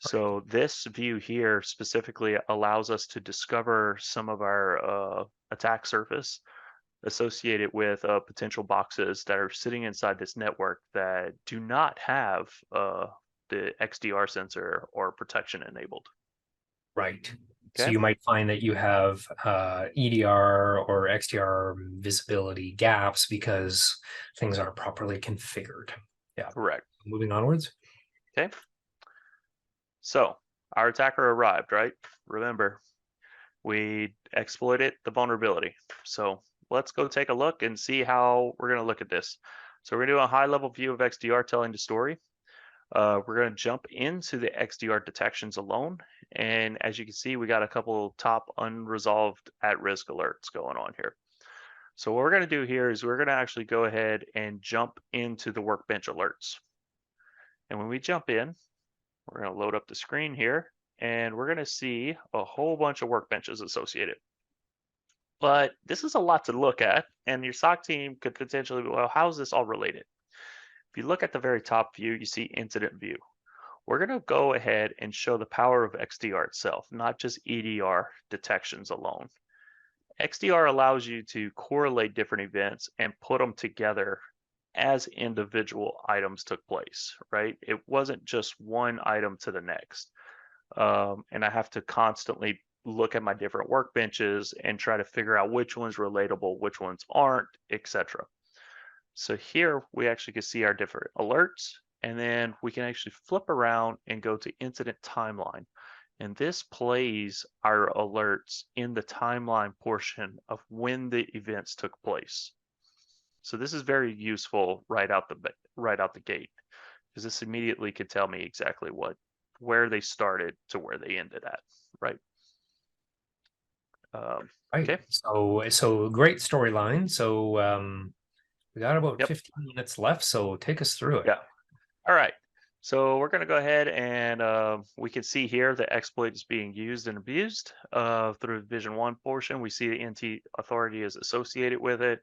[SPEAKER 2] So this view here specifically allows us to discover some of our attack surface associated with potential boxes that are sitting inside this network that do not have the XDR sensor or protection enabled.
[SPEAKER 1] Right. So
[SPEAKER 2] Okay.
[SPEAKER 1] you might find that you have EDR or XDR visibility gaps because things aren't properly configured. Yeah.
[SPEAKER 2] Correct.
[SPEAKER 1] Moving onwards.
[SPEAKER 2] Okay. So our attacker arrived, right? Remember, we exploited the vulnerability. So let's go take a look and see how we're going to look at this. So we're going to do a high level view of XDR telling the story. We're going to jump into the XDR detections alone. And as you can see, we got a couple top unresolved at-risk alerts going on here. So what we're going to do here is we're going to actually go ahead and jump into the workbench alerts. And when we jump in, we're going to load up the screen here, and we're going to see a whole bunch of workbenches associated. But this is a lot to look at, and your SOC team could potentially, well, how is this all related? If you look at the very top view, you see incident view. We're going to go ahead and show the power of XDR itself, not just EDR detections alone. XDR allows you to correlate different events and put them together as individual items took place, right? It wasn't just one item to the next. And I have to constantly look at my different workbenches and try to figure out which one's relatable, which ones aren't, etc. So here we actually can see our different alerts, and then we can actually flip around and go to incident timeline. And this plays our alerts in the timeline portion of when the events took place. So this is very useful right out the gate, because this immediately could tell me exactly where they started to where they ended at, right?
[SPEAKER 1] Right.
[SPEAKER 2] Okay.
[SPEAKER 1] So great storyline. So we got about
[SPEAKER 2] Yep.
[SPEAKER 1] 15 minutes left. So take us through it.
[SPEAKER 2] Yeah. All right. So we're going to go ahead and we can see here the exploit is being used and abused through the Vision 1 portion. We see the NT authority is associated with it.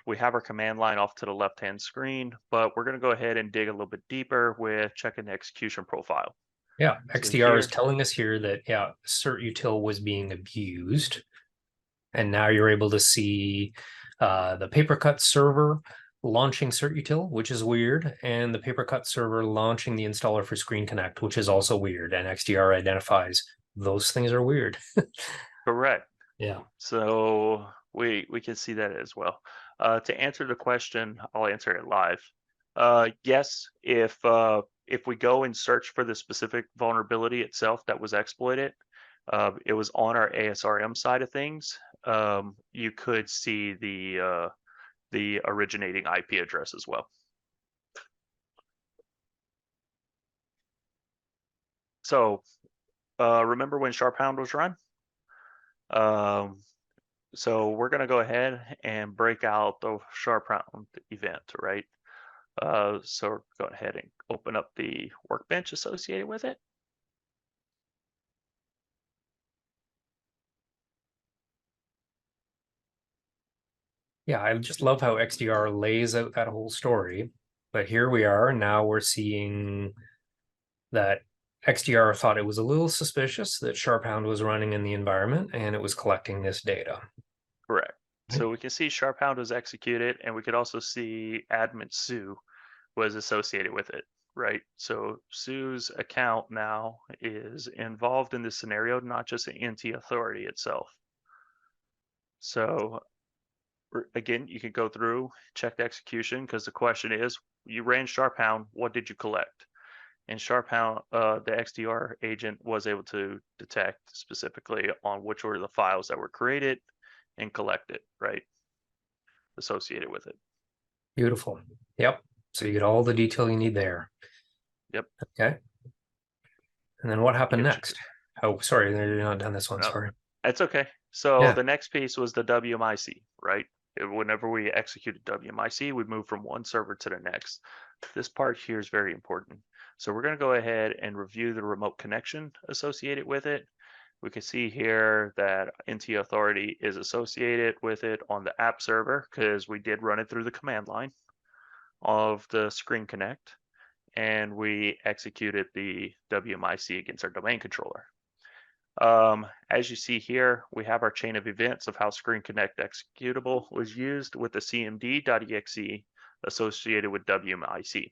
[SPEAKER 2] We have our command line off to the left-hand screen, but we're going to go ahead and dig a little bit deeper with checking the execution profile.
[SPEAKER 1] Yeah,
[SPEAKER 2] So
[SPEAKER 1] XDR is
[SPEAKER 2] here,
[SPEAKER 1] telling us here that, yeah, cert util was being abused. And now you're able to see the papercut server launching cert util, which is weird, and the papercut server launching the installer for Screen Connect, which is also weird. And XDR identifies those things are weird.
[SPEAKER 2] correct.
[SPEAKER 1] Yeah.
[SPEAKER 2] So we can see that as well. To answer the question, I'll answer it live. Yes, if we go and search for the specific vulnerability itself that was exploited, it was on our ASRM side of things. You could see the originating IP address as well. So remember when SharpHound was run? So we're going to go ahead and break out the SharpHound event, right? So go ahead and open up the workbench associated with it.
[SPEAKER 1] Yeah, I just love how XDR lays out that whole story. But here we are. Now we're seeing that XDR thought it was a little suspicious that SharpHound was running in the environment and it was collecting this data.
[SPEAKER 2] Correct. So we can see SharpHound was executed, and we could also see admin Sue was associated with it, right? So Sue's account now is involved in this scenario, not just the NT authority itself. So again, you can go through, check the execution, because the question is, you ran SharpHound, what did you collect? And SharpHound, the XDR agent was able to detect specifically on which were the files that were created and collected, right? Associated with it.
[SPEAKER 1] Beautiful. Yep. So you get all the detail you need there.
[SPEAKER 2] Yep.
[SPEAKER 1] Okay. And then what happened next? Oh, sorry, you're not done this one.
[SPEAKER 2] No,
[SPEAKER 1] Sorry.
[SPEAKER 2] that's okay. So
[SPEAKER 1] Yeah.
[SPEAKER 2] the next piece was the WMIC, right? Whenever we execute a WMIC, we move from one server to the next. This part here is very important. So we're going to go ahead and review the remote connection associated with it. We can see here that NT authority is associated with it on the app server because we did run it through the command line of the screen connect, and we executed the WMIC against our domain controller. As you see here, we have our chain of events of how Screen Connect executable was used with the cmd.exe associated with WMIC.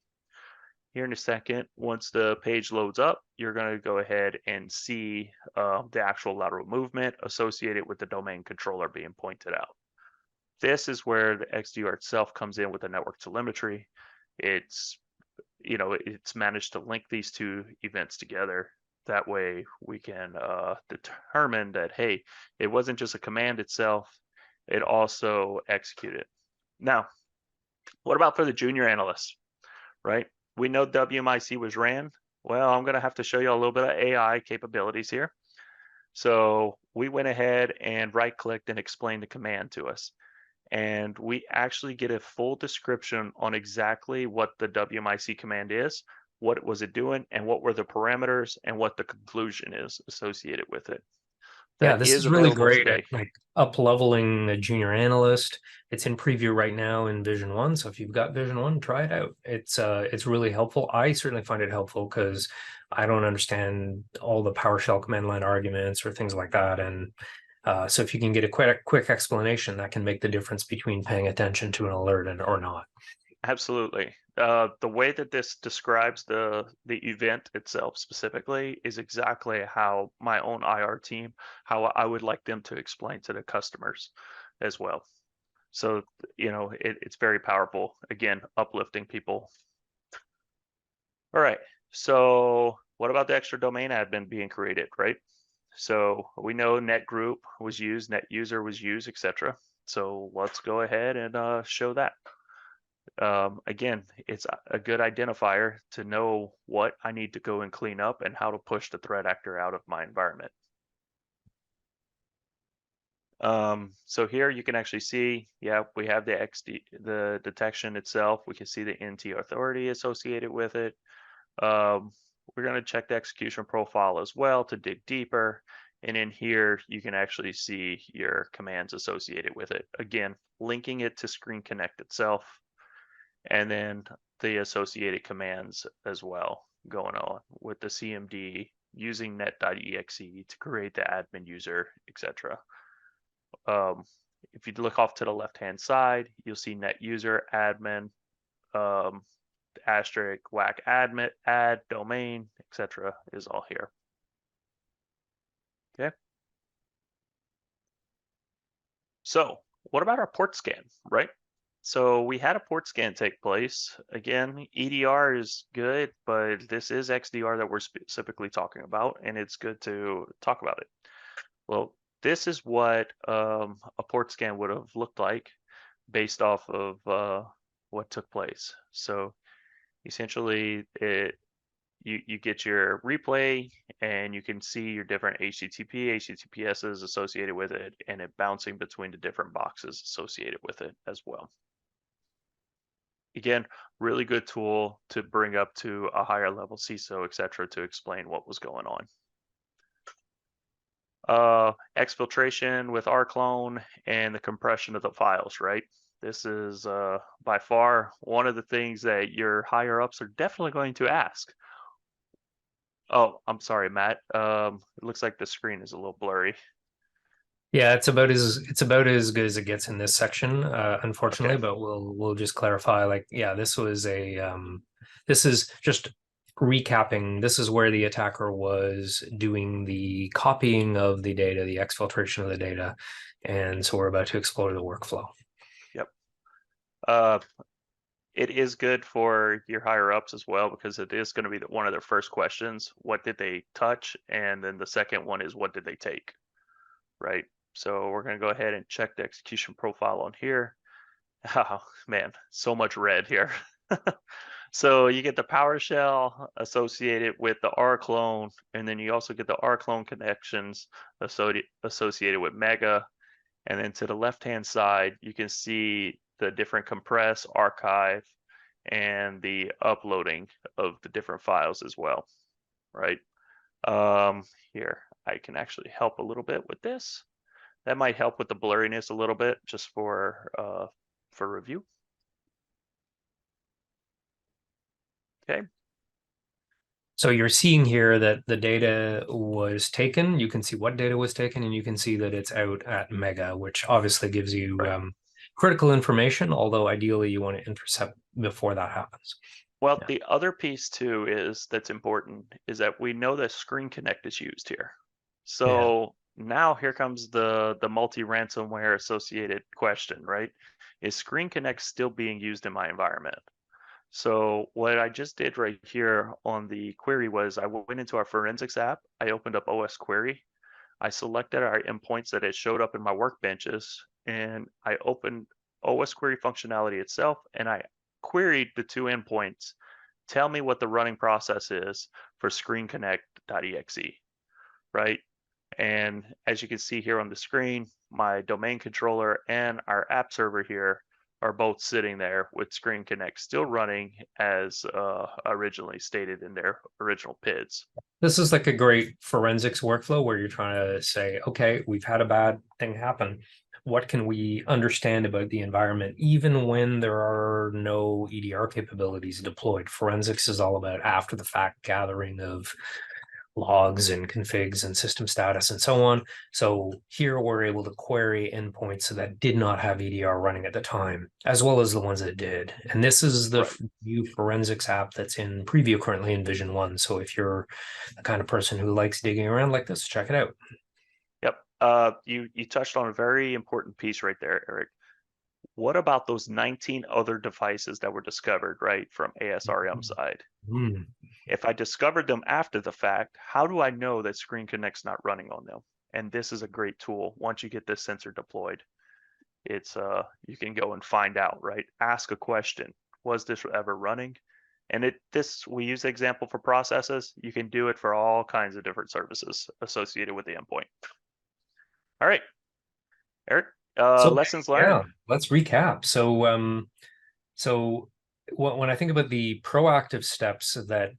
[SPEAKER 2] Here in a second, once the page loads up, you're going to go ahead and see the actual lateral movement associated with the domain controller being pointed out. This is where the XDR itself comes in with the network telemetry. It's managed to link these two events together. That way we can determine that, hey, it wasn't just a command itself, it also executed. Now, what about for the junior analysts, right? We know WMIC was ran. Well, I'm going to have to show you a little bit of AI capabilities here. So we went ahead and right-clicked and explained the command to us. And we actually get a full description on exactly what the WMIC command is, what was it doing, and what were the parameters, and what the conclusion is associated with it.
[SPEAKER 1] Yeah,
[SPEAKER 2] That
[SPEAKER 1] this
[SPEAKER 2] is
[SPEAKER 1] is really
[SPEAKER 2] available
[SPEAKER 1] great at
[SPEAKER 2] today.
[SPEAKER 1] like up leveling a junior analyst. It's in preview right now in Vision 1. So if you've got Vision 1, try it out. It's really helpful. I certainly find it helpful because I don't understand all the PowerShell command line arguments or things like that. And so if you can get a quick explanation, that can make the difference between paying attention to an alert or not.
[SPEAKER 2] Absolutely. The way that this describes the event itself specifically is exactly how my own IR team, how I would like them to explain to the customers as well. So, it's very powerful. Again, uplifting people. All right. So what about the extra domain admin being created, right? So we know net group was used, net user was used, etc. So let's go ahead and show that. Again, it's a good identifier to know what I need to go and clean up and how to push the threat actor out of my environment. So here you can actually see, yeah, we have the detection itself. We can see the NT authority associated with it. We're going to check the execution profile as well to dig deeper. And in here, you can actually see your commands associated with it. Again, linking it to Screen Connect itself, and then the associated commands as well going on with the CMD using net.exe to create the admin user, etc. If you look off to the left-hand side, you'll see net user, admin, asterisk, whack admin, add, domain, etc. is all here. Okay. So what about our port scan, right? So we had a port scan take place. Again, EDR is good, but this is XDR that we're specifically talking about, and it's good to talk about it. Well, this is what a port scan would have looked like based off of what took place. So essentially, you get your replay, and you can see your different HTTP, HTTPSs associated with it, and it bouncing between the different boxes associated with it as well. Again, really good tool to bring up to a higher level CISO, etc., to explain what was going on. Exfiltration with rclone and the compression of the files, right? This is by far one of the things that your higher ups are definitely going to ask. Oh, I'm sorry, Matt. It looks like the screen is a little blurry.
[SPEAKER 1] Yeah, it's about as good as it gets in this section, unfortunately.
[SPEAKER 2] Okay.
[SPEAKER 1] But we'll just clarify. Like, yeah, this was this is just recapping. This is where the attacker was doing the copying of the data, the exfiltration of the data, and so we're about to explore the workflow.
[SPEAKER 2] Yep. It is good for your higher ups as well, because it is going to be one of their first questions. What did they touch? And then the second one is, what did they take? Right. So we're going to go ahead and check the execution profile on here. Oh man, so much red here. So you get the PowerShell associated with the rclone, and then you also get the rclone connections associated with Mega, And then to the left-hand side, you can see the different compress, archive, and the uploading of the different files as well, right? Here, I can actually help a little bit with this. That might help with the blurriness a little bit just for review. Okay.
[SPEAKER 1] So you're seeing here that the data was taken. You can see what data was taken, and you can see that it's out at mega, which obviously gives you
[SPEAKER 2] Right.
[SPEAKER 1] critical information, although ideally you want to intercept before that happens.
[SPEAKER 2] Well,
[SPEAKER 1] Yeah.
[SPEAKER 2] the other piece too that's important is that we know that Screen Connect is used here. So now here comes the multi-ransomware associated question, right? Is Screen Connect still being used in my environment? So what I just did right here on the query was I went into our forensics app. I opened up OS query. I selected our endpoints that it showed up in my workbenches, and I opened OS query functionality itself, and I queried the two endpoints. Tell me what the running process is for screenconnect.exe, right? And as you can see here on the screen, my domain controller and our app server here are both sitting there with Screen Connect still running as originally stated in their original PIDs.
[SPEAKER 1] This is like a great forensics workflow where you're trying to say, okay, we've had a bad thing happen. What can we understand about the environment, even when there are no EDR capabilities deployed? Forensics is all about after the fact gathering of logs and configs and system status and so on. So here we're able to query endpoints that did not have EDR running at the time, as well as the ones that did. And this is the View Forensics app that's in preview currently in Vision 1. So if you're the kind of person who likes digging around like this, check it out.
[SPEAKER 2] Yep. You touched on a very important piece right there, Eric. What about those 19 other devices that were discovered, right, from ASRM side?
[SPEAKER 1] Mm.
[SPEAKER 2] If I discovered them after the fact, how do I know that Screen Connect's not running on them? And this is a great tool. Once you get this sensor deployed, it's you can go and find out, right? Ask a question. Was this ever running? And we use the example for processes. You can do it for all kinds of different services associated with the endpoint. All right, Eric,
[SPEAKER 1] So
[SPEAKER 2] lessons
[SPEAKER 1] yeah,
[SPEAKER 2] learned.
[SPEAKER 1] let's recap. So when I think about the proactive steps that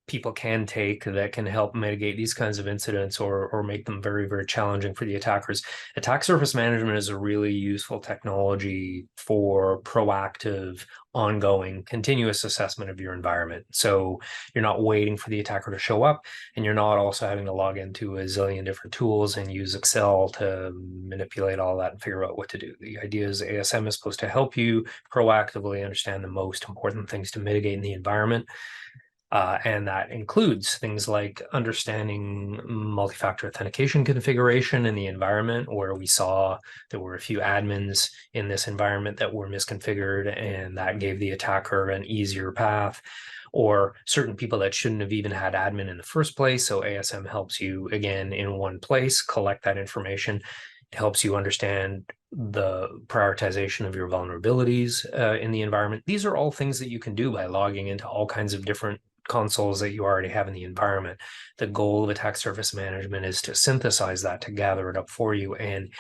[SPEAKER 1] people can take that can help mitigate these kinds of incidents or make them very, very challenging for the attackers, attack surface management is a really useful technology for proactive, ongoing, continuous assessment of your environment. So you're not waiting for the attacker to show up, and you're not also having to log into a zillion different tools and use Excel to manipulate all that and figure out what to do. The idea is ASM is supposed to help you proactively understand the most important things to mitigate in the environment. And that includes things like understanding multi-factor authentication configuration in the environment, where we saw there were a few admins in this environment that were misconfigured, and that gave the attacker an easier path, or certain people that shouldn't have even had admin in the first place. So ASM helps you, again, in one place, collect that information. It helps you understand the prioritization of your vulnerabilities in the environment. These are all things that you can do by logging into all kinds of different consoles that you already have in the environment. The goal of attack surface management is to synthesize that, to gather it up for you, and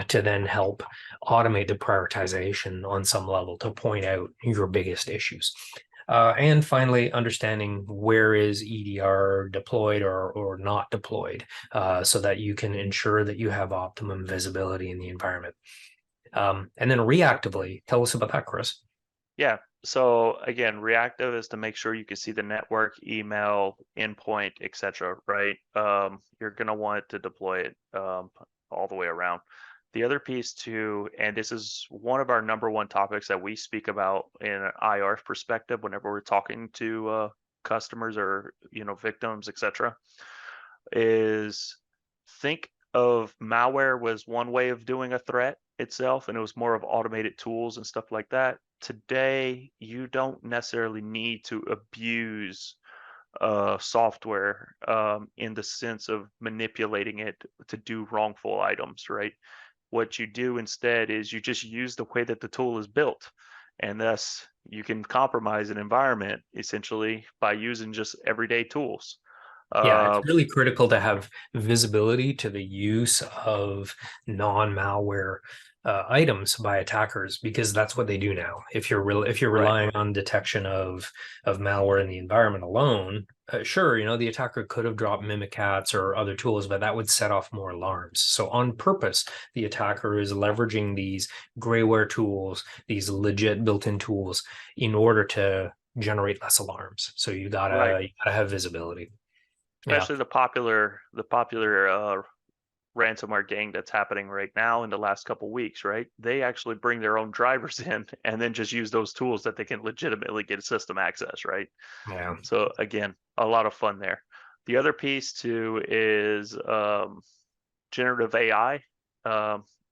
[SPEAKER 1] to then help automate the prioritization on some level to point out your biggest issues. And finally, understanding where is EDR deployed or not deployed, so that you can ensure that you have optimum visibility in the environment. And then reactively, tell us about that, Chris.
[SPEAKER 2] Yeah. So again, reactive is to make sure you can see the network, email, endpoint, etc. Right? You're gonna want to deploy it all the way around. The other piece too, and this is one of our number one topics that we speak about in an IR perspective whenever we're talking to customers or victims, etc., is think of malware was one way of doing a threat itself, and it was more of automated tools and stuff like that. Today, you don't necessarily need to abuse software in the sense of manipulating it to do wrongful items, right? What you do instead is you just use the way that the tool is built. And thus, you can compromise an environment essentially by using just everyday tools.
[SPEAKER 1] Yeah, it's
[SPEAKER 2] Uh,
[SPEAKER 1] really critical to have visibility to the use of non-malware items by attackers, because that's what they do now. If you're
[SPEAKER 2] right.
[SPEAKER 1] relying on detection of malware in the environment alone, sure, the attacker could have dropped Mimikatz or other tools, but that would set off more alarms. So on purpose, the attacker is leveraging these grayware tools, these legit built-in tools, in order to generate less alarms. So
[SPEAKER 2] Right.
[SPEAKER 1] you gotta have visibility. Yeah.
[SPEAKER 2] Especially the popular ransomware gang that's happening right now in the last couple weeks, right? They actually bring their own drivers in and then just use those tools that they can legitimately get system access, right?
[SPEAKER 1] Yeah.
[SPEAKER 2] So again, a lot of fun there. The other piece too is generative AI.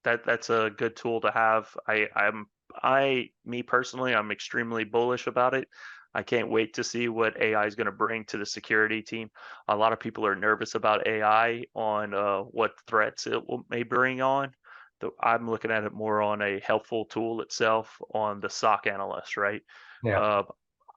[SPEAKER 2] That's a good tool to have. Me personally, I'm extremely bullish about it. I can't wait to see what AI is going to bring to the security team. A lot of people are nervous about AI on what threats may bring on. I'm looking at it more on a helpful tool itself on the SOC analyst, right?
[SPEAKER 1] Yeah.
[SPEAKER 2] Uh,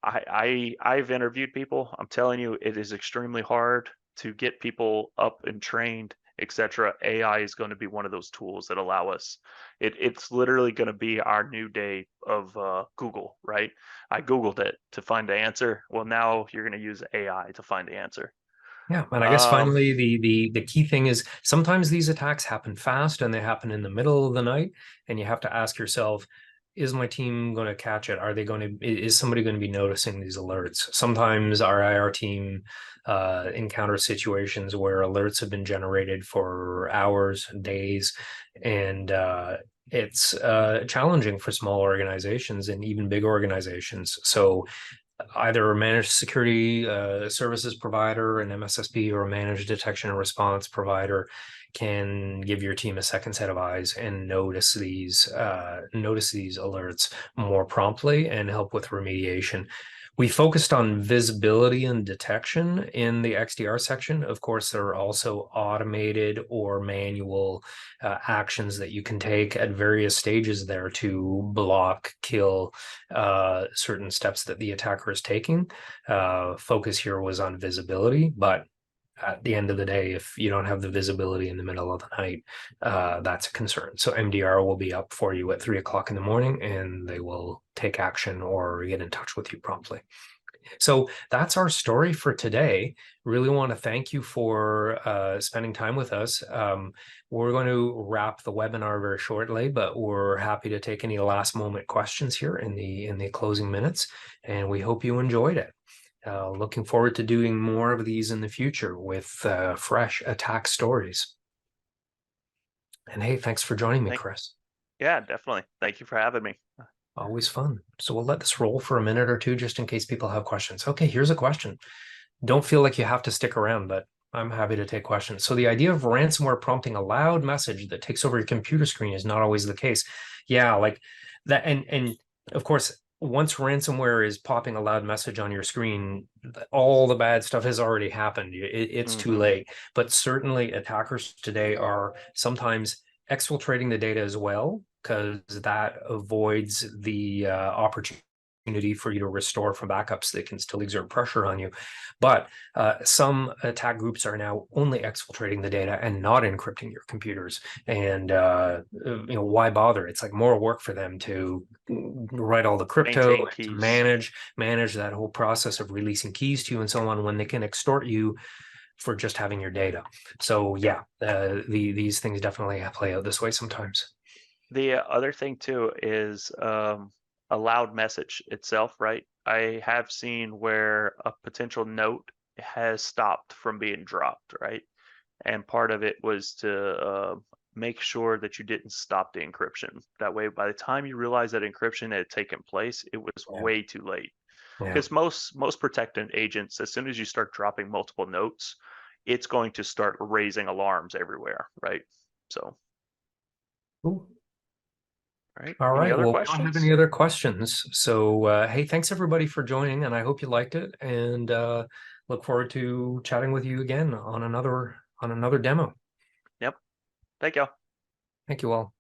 [SPEAKER 2] I've interviewed people. I'm telling you, it is extremely hard to get people up and trained, etc. AI is going to be one of those tools that allow us. It's literally going to be our new day of Google, right? I Googled it to find the answer. Well, now you're going to use AI to find the answer.
[SPEAKER 1] Yeah. And I guess
[SPEAKER 2] Um,
[SPEAKER 1] finally the key thing is sometimes these attacks happen fast and they happen in the middle of the night, and you have to ask yourself, is my team going to catch it? Are they going to, is somebody going to be noticing these alerts? Sometimes our IR team encounters situations where alerts have been generated for hours, days, and it's challenging for small organizations and even big organizations. So either a managed security services provider, an MSSP, or a managed detection and response provider can give your team a second set of eyes and notice these alerts more promptly and help with remediation. We focused on visibility and detection in the XDR section. Of course, there are also automated or manual actions that you can take at various stages there to block, kill certain steps that the attacker is taking. Focus here was on visibility, but at the end of the day, if you don't have the visibility in the middle of the night, that's a concern. So MDR will be up for you at 3 o'clock in the morning, and they will take action or get in touch with you promptly. So that's our story for today. Really want to thank you for spending time with us. We're going to wrap the webinar very shortly, but we're happy to take any last moment questions here in the closing minutes, and we hope you enjoyed it. Looking forward to doing more of these in the future with fresh attack stories. And hey, thanks for joining me, Chris.
[SPEAKER 2] yeah, definitely. Thank you for having me.
[SPEAKER 1] Always fun. So we'll let this roll for a minute or two just in case people have questions. Okay, here's a question. Don't feel like you have to stick around, but I'm happy to take questions. So the idea of ransomware prompting a loud message that takes over your computer screen is not always the case. Yeah, like that. And of course, once ransomware is popping a loud message on your screen, all the bad stuff has already happened. It's too late. But certainly attackers today are sometimes exfiltrating the data as well, because that avoids the opportunity for you to restore from backups that can still exert pressure on you. But some attack groups are now only exfiltrating the data and not encrypting your computers. And why bother? It's like more work for them to write all the crypto,
[SPEAKER 2] Maintain
[SPEAKER 1] to
[SPEAKER 2] keys.
[SPEAKER 1] manage that whole process of releasing keys to you and so on, when they can extort you for just having your data. So yeah, these things definitely play out this way sometimes.
[SPEAKER 2] The other thing too is a loud message itself, right? I have seen where a potential note has stopped from being dropped, right? And part of it was to make sure that you didn't stop the encryption. That way, by the time you realize that encryption had taken place, it was
[SPEAKER 1] Yeah,
[SPEAKER 2] way too late.
[SPEAKER 1] yeah.
[SPEAKER 2] Because most protectant agents, as soon as you start dropping multiple notes, it's going to start raising alarms everywhere, right? So,
[SPEAKER 1] Cool.
[SPEAKER 2] right.
[SPEAKER 1] All
[SPEAKER 2] Any
[SPEAKER 1] right.
[SPEAKER 2] other
[SPEAKER 1] Well, we don't have
[SPEAKER 2] questions?
[SPEAKER 1] any other questions. So, hey, thanks everybody for joining, and I hope you liked it. And look forward to chatting with you again on another demo.
[SPEAKER 2] Yep. Thank you.
[SPEAKER 1] Thank you all.